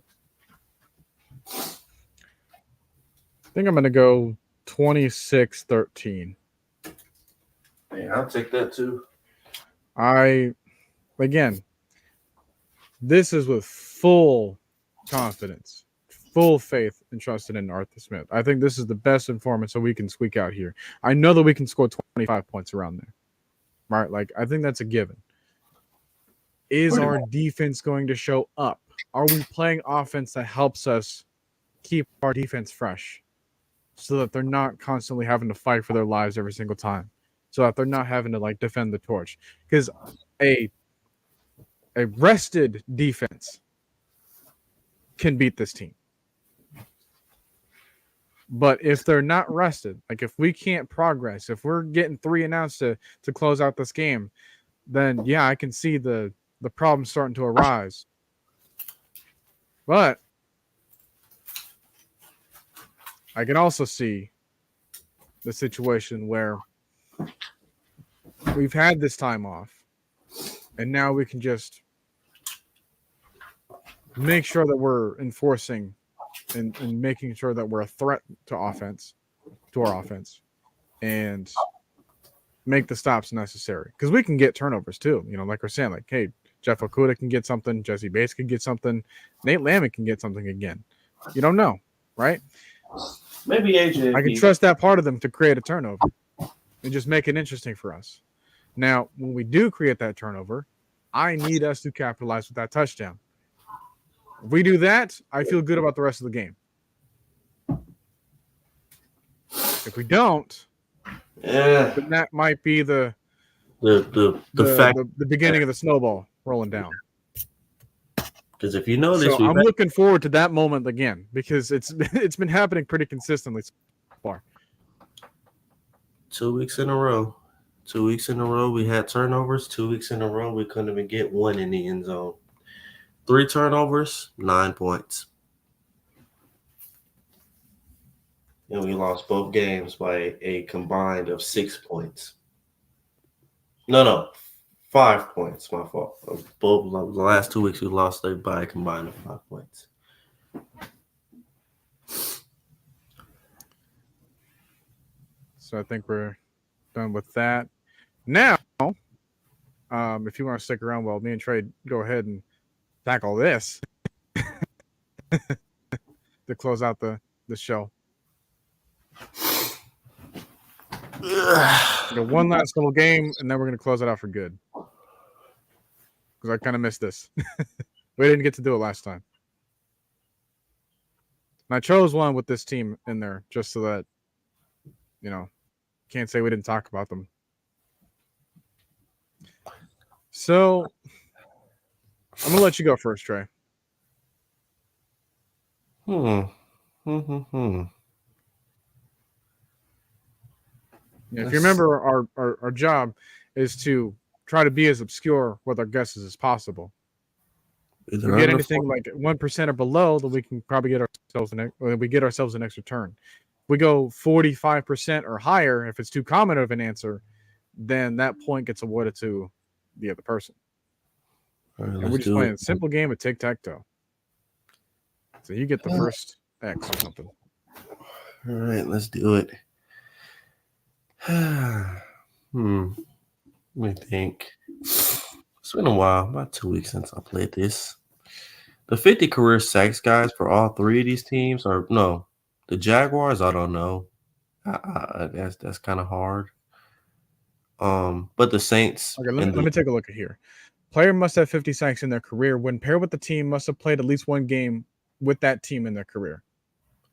Speaker 1: I think I'm going to go 26-13.
Speaker 2: Yeah, I'll take that too.
Speaker 1: Again, this is with full confidence, full faith and trusted in Arthur Smith. I think this is the best informant so we can squeak out here. I know that we can score 25 points around there, right? Like, I think that's a given. Is our defense going to show up? Are we playing offense that helps us keep our defense fresh so that they're not constantly having to fight for their lives every single time, so that they're not having to like defend the torch? Because a rested defense can beat this team. But if they're not rested, like if we can't progress, if we're getting 3 and outs to close out this game, then yeah, I can see the problem starting to arise. But I can also see the situation where we've had this time off, and now we can just make sure that we're enforcing and making sure that we're a threat to our offense, and make the stops necessary. Because we can get turnovers too. You know, like we're saying, like, hey, Jeff Okudah can get something, Jesse Bates can get something, Nate Lamont can get something again. You don't know, right?
Speaker 2: Maybe AJ.
Speaker 1: I can trust that part of them to create a turnover and just make it interesting for us. Now, when we do create that turnover, I need us to capitalize with that touchdown. If we do that, I feel good about the rest of the game. If we don't, then that might be the beginning of the snowball rolling down.
Speaker 2: Because if you notice,
Speaker 1: so I'm looking forward to that moment again because it's been happening pretty consistently so far.
Speaker 2: 2 weeks in a row. 2 weeks in a row, we had turnovers. 2 weeks in a row, we couldn't even get one in the end zone. 3 turnovers, 9 points. And we lost both games by a combined of 6 points. No, 5 points. My fault. Both the last 2 weeks we lost by a combined of 5 points.
Speaker 1: So I think we're done with that. Now, if you want to stick around while me and Trey go ahead and tackle this to close out the show. One last little game, and then we're going to close it out for good. Because I kind of missed this. We didn't get to do it last time. And I chose one with this team in there just so that, can't say we didn't talk about them. So, I'm going to let you go first, Trey. If you remember, our job is to try to be as obscure with our guesses as possible. If we get anything like 1% or below, then we can probably get ourselves an extra turn. If we go 45% or higher, if it's too common of an answer, then that point gets awarded to the other person.
Speaker 2: Right,
Speaker 1: and we're just playing a simple game of tic-tac-toe. So you get the first X or something.
Speaker 2: All right, let's do it. Let me think. It's been a while, about 2 weeks since I played this. The 50 career sacks guys for all three of these teams are no. The Jaguars, I don't know. That's kind of hard. But the Saints.
Speaker 1: Okay, let me take a look at here. Player must have 50 sacks in their career. When paired with the team, must have played at least one game with that team in their career.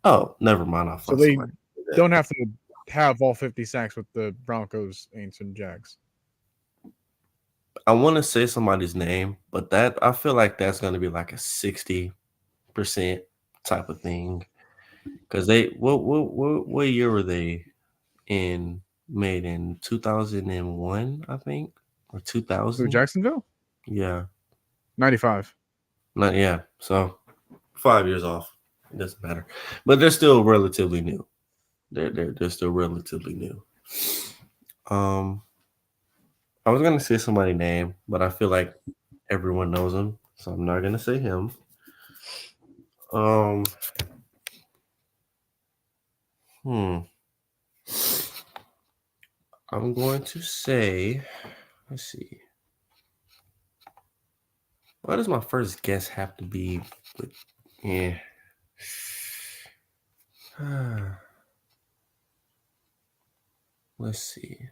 Speaker 2: Oh, never mind.
Speaker 1: So they don't have to have all 50 sacks with the Broncos, Aints, and Jags.
Speaker 2: I want to say somebody's name, but I feel like that's going to be like a 60% type of thing. Because what year were they made in 2001, I think, or 2000?
Speaker 1: Jacksonville?
Speaker 2: Yeah.
Speaker 1: 95.
Speaker 2: Yeah. So 5 years off. It doesn't matter. But they're still relatively new. They're still relatively new. I was gonna say somebody's name, but I feel like everyone knows him, so I'm not gonna say him. I'm going to say, let's see. Why does my first guess have to be with, yeah. Let's see.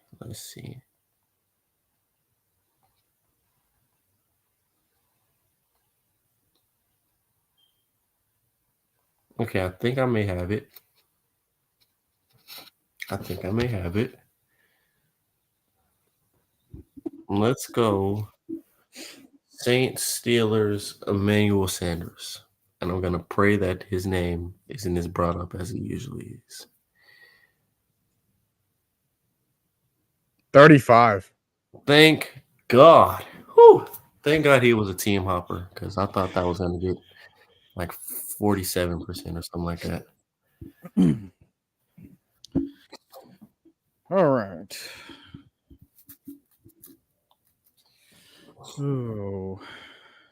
Speaker 2: Okay, I think I may have it. Let's go Saints, Steelers, Emmanuel Sanders. And I'm going to pray that his name isn't as brought up as it usually is.
Speaker 1: 35.
Speaker 2: Thank God. Whew. Thank God he was a team hopper, because I thought that was going to get like 47% or something like that.
Speaker 1: All right. Oh,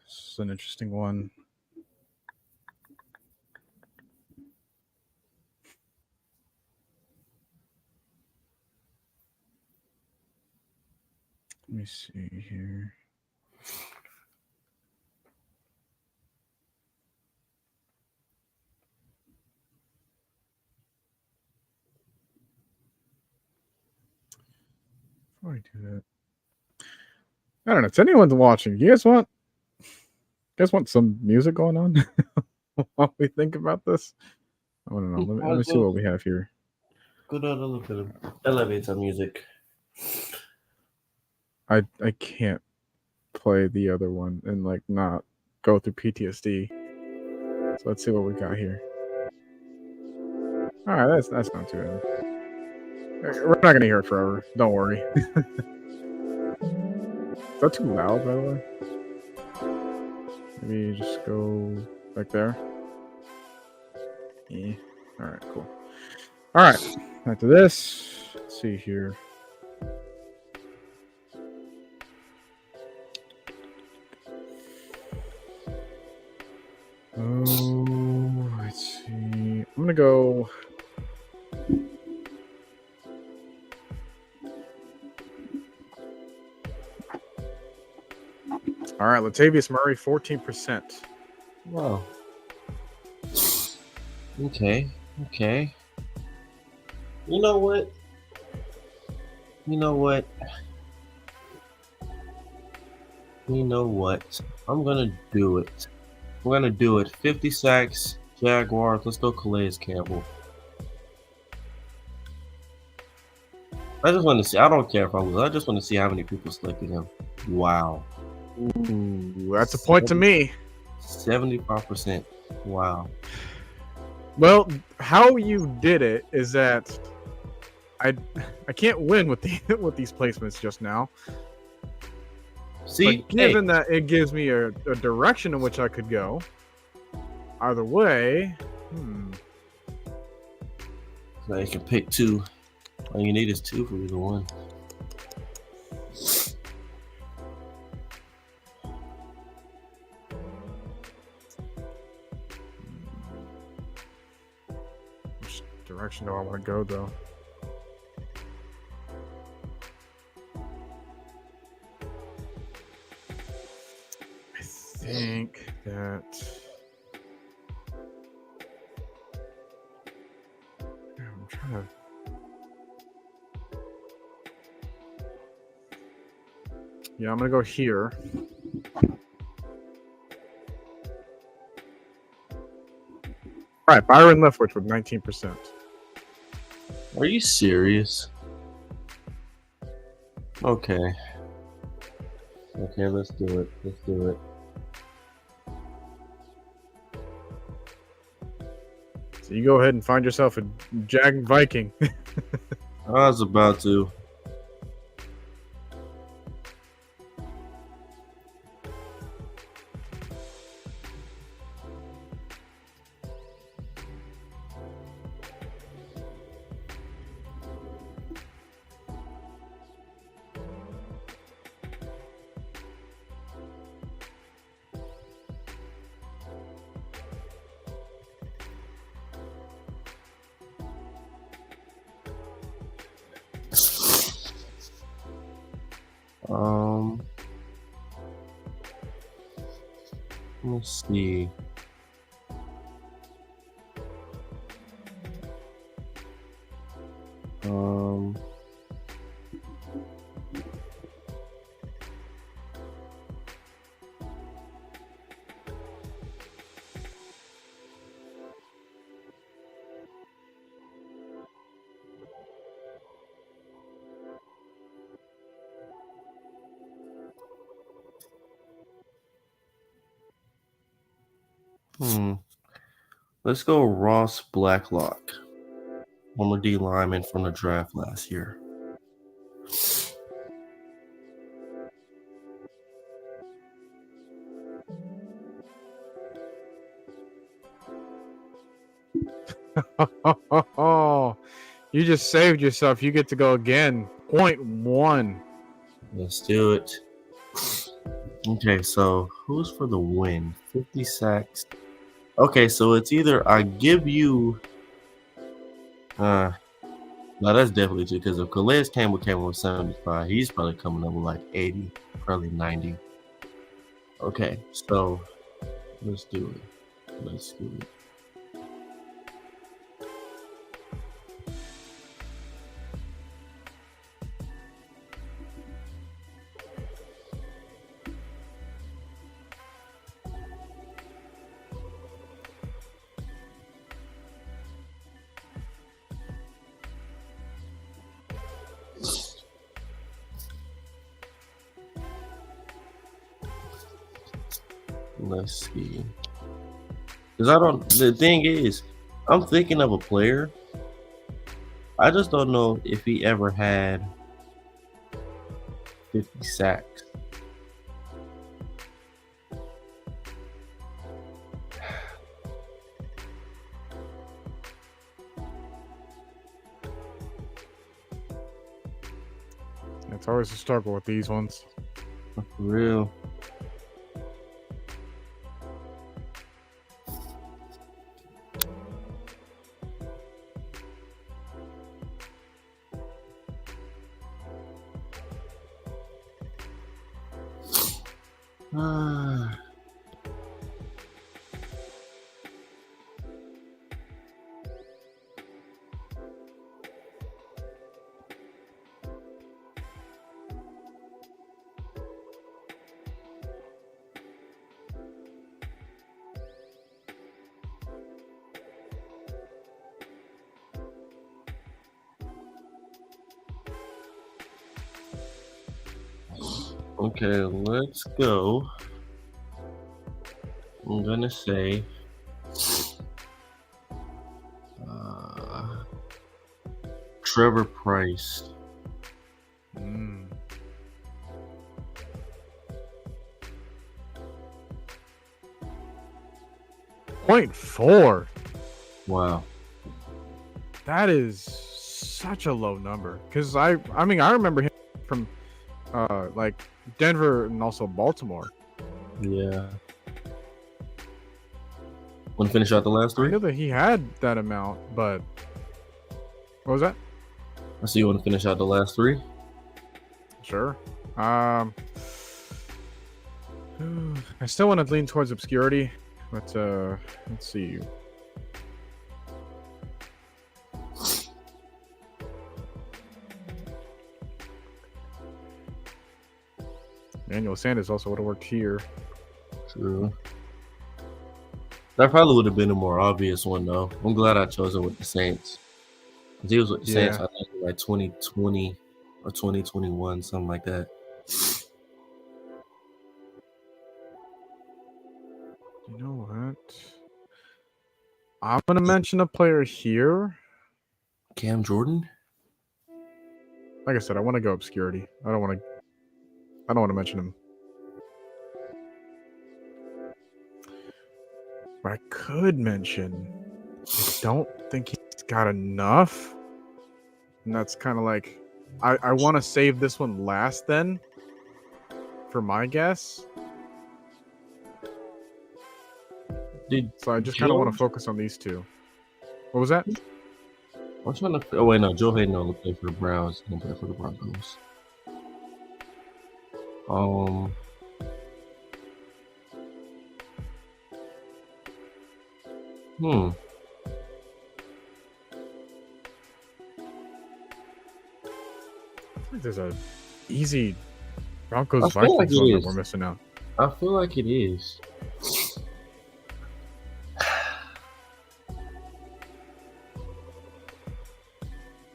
Speaker 1: this is an interesting one. Let me see here. Before I do that, I don't know. If anyone's watching, you guys want some music going on while we think about this? I don't know. Let me see what we have here.
Speaker 2: Go down and look at him. Elevator music.
Speaker 1: I can't play the other one and like not go through PTSD. So let's see what we got here. All right, that's not too bad. We're not gonna hear it forever. Don't worry. Is that too loud, by the way? Maybe just go back there. Yeah. All right, cool. All right, back to this. Let's see here. Oh, let's see. I'm gonna go. right, Latavius Murray, 14%.
Speaker 2: Wow. Okay. You know what? I'm gonna do it. 50 sacks, Jaguars. Let's go, Calais Campbell. I just want to see. I don't care if I lose. I just want to see how many people selected him. Wow.
Speaker 1: Ooh, that's a point to me.
Speaker 2: 75%. Wow.
Speaker 1: Well, how you did it is that I can't win with with these placements just now.
Speaker 2: See,
Speaker 1: but given that it gives me a direction in which I could go, either way,
Speaker 2: So you can pick two. All you need is two for either one.
Speaker 1: Which direction do I want to go, though? I think that... I'm trying to... Yeah, I'm going to go here. All right, Byron Leftwich with 19%.
Speaker 2: Are you serious? Okay, let's do it.
Speaker 1: So you go ahead and find yourself a Jag Viking.
Speaker 2: I was about to. Let's see. Let's go Ross Blacklock, former D lineman from the draft last year.
Speaker 1: Oh, you just saved yourself. You get to go again. 0.1.
Speaker 2: Let's do it. Okay, so who's for the win? 50 sacks. Okay, so it's either I give you. No, that's definitely true because if Calais Campbell came with 75, he's probably coming up with like 80, probably 90. Okay, so let's do it. Let's see. Because the thing is, I'm thinking of a player. I just don't know if he ever had 50 sacks.
Speaker 1: It's always a struggle with these ones.
Speaker 2: For real. Okay, let's go. I'm gonna say Trevor Price.
Speaker 1: Mm. .4.
Speaker 2: Wow.
Speaker 1: That is such a low number. Because I mean, I remember him from like Denver and also Baltimore.
Speaker 2: Yeah. Want to finish out the last
Speaker 1: I
Speaker 2: three?
Speaker 1: know that he had that amount, but what was that?
Speaker 2: I see you want to finish out the last three.
Speaker 1: Sure. I still want to lean towards obscurity, but let's see. Manuel Sanders also would have worked here.
Speaker 2: True. That probably would have been a more obvious one, though. I'm glad I chose it with the Saints. 'Cause he was with the Saints, I think, like 2020 or 2021, something like that.
Speaker 1: You know what? I'm gonna mention a player here.
Speaker 2: Cam Jordan?
Speaker 1: Like I said, I want to go obscurity. I don't want to mention him. But I could mention. I don't think he's got enough. And that's kind of like, I want to save this one last then for my guess. So I just kind of want to focus on these two. What was that?
Speaker 2: I'm trying to. Oh wait, no. Joe Hayden only played for the Browns. He didn't play for the Broncos.
Speaker 1: I think there's a easy Broncos
Speaker 2: I feel like
Speaker 1: Vikings
Speaker 2: it
Speaker 1: one that
Speaker 2: is.
Speaker 1: we're missing out.
Speaker 2: I feel like it is.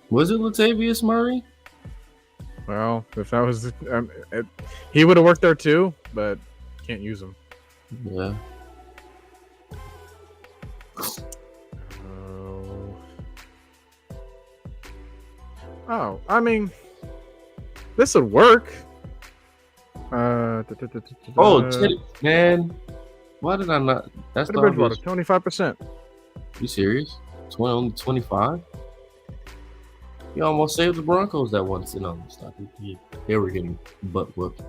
Speaker 2: Was it Latavius Murray?
Speaker 1: Well, if that was, he would have worked there too, but can't use him.
Speaker 2: Yeah.
Speaker 1: Oh, I mean, this would work.
Speaker 2: Teddy, man. Why did I not? That's
Speaker 1: Teddy
Speaker 2: the
Speaker 1: Bridgewater,
Speaker 2: obvious.
Speaker 1: 25%.
Speaker 2: You serious? Only 25? He almost saved the Broncos that once. No, stop. They were getting butt whooped.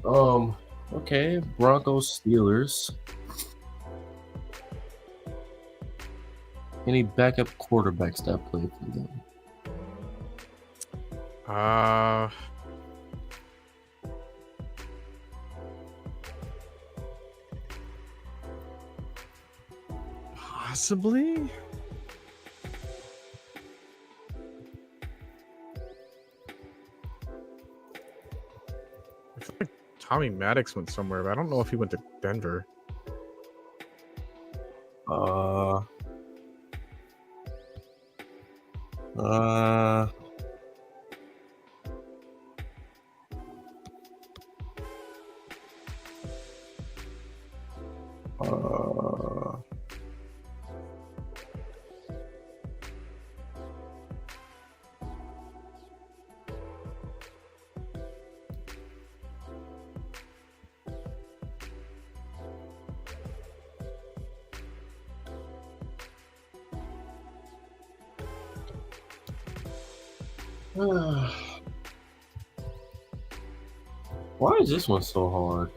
Speaker 2: Okay. Broncos, Steelers. Any backup quarterbacks that played for them?
Speaker 1: Possibly. I feel like Tommy Maddox went somewhere, but I don't know if he went to Denver.
Speaker 2: Why is this one so hard?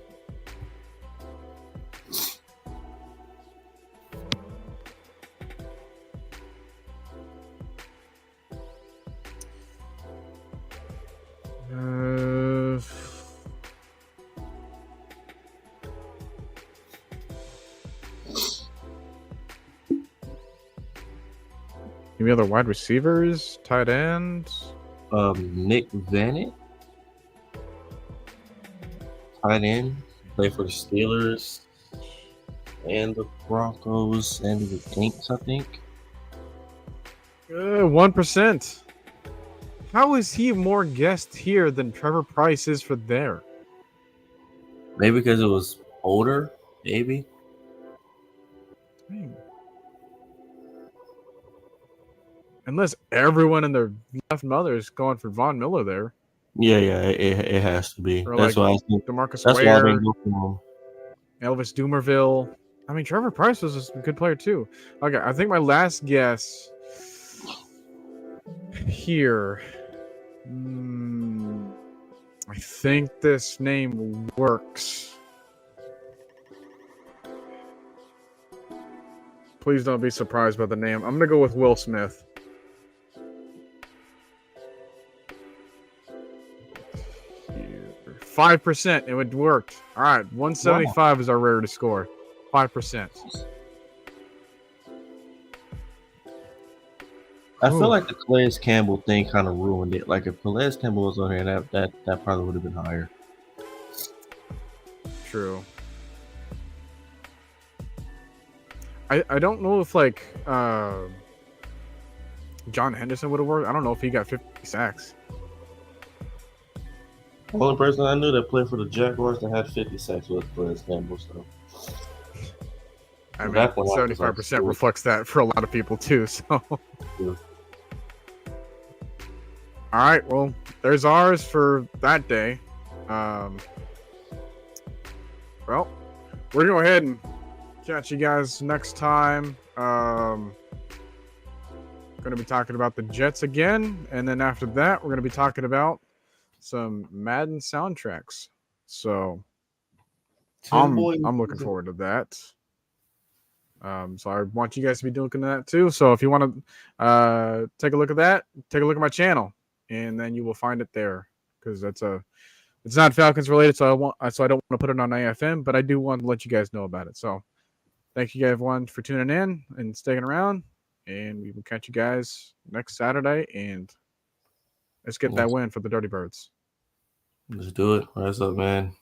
Speaker 1: Any other wide receivers, tight ends?
Speaker 2: Nick Vanett, tight end, played for the Steelers and the Broncos and the Aints, I think.
Speaker 1: 1%. How is he more guessed here than Trevor Price is for there?
Speaker 2: Maybe because it was older, maybe.
Speaker 1: Dang. Unless everyone and their left mother is going for Von Miller there.
Speaker 2: Yeah, it has to be.
Speaker 1: Or
Speaker 2: That's
Speaker 1: like
Speaker 2: why I think.
Speaker 1: DeMarcus
Speaker 2: That's why I
Speaker 1: Ware,
Speaker 2: didn't go for him.
Speaker 1: Elvis Dumerville. I mean, Trevor Price was a good player too. Okay, I think my last guess here. I think this name works. Please don't be surprised by the name. I'm gonna go with Will Smith. Here. 5%. It worked. All right, 175 is our rarity score. 5%.
Speaker 2: I feel like the Calais Campbell thing kind of ruined it. Like if Calais Campbell was on here, that probably would have been higher.
Speaker 1: True. I don't know if like John Henderson would have worked. I don't know if he got 50 sacks.
Speaker 2: The only person I knew that played for the Jaguars that had 50 sacks was Calais Campbell. So
Speaker 1: I mean, 75% reflects that for a lot of people too. So.
Speaker 2: Yeah.
Speaker 1: All right, well, there's ours for that day. Well, we're going to go ahead and catch you guys next time. Going to be talking about the Jets again, and then after that, we're going to be talking about some Madden soundtracks. So I'm looking forward to that. So I want you guys to be looking at that too. So if you want to take a look at that, take a look at my channel. And then you will find it there because it's not Falcons related, so I don't want to put it on AFM, but I do want to let you guys know about it. So thank you guys everyone for tuning in and sticking around, and we will catch you guys next Saturday. And let's get that win for the Dirty Birds.
Speaker 2: Let's do it. What's up, man?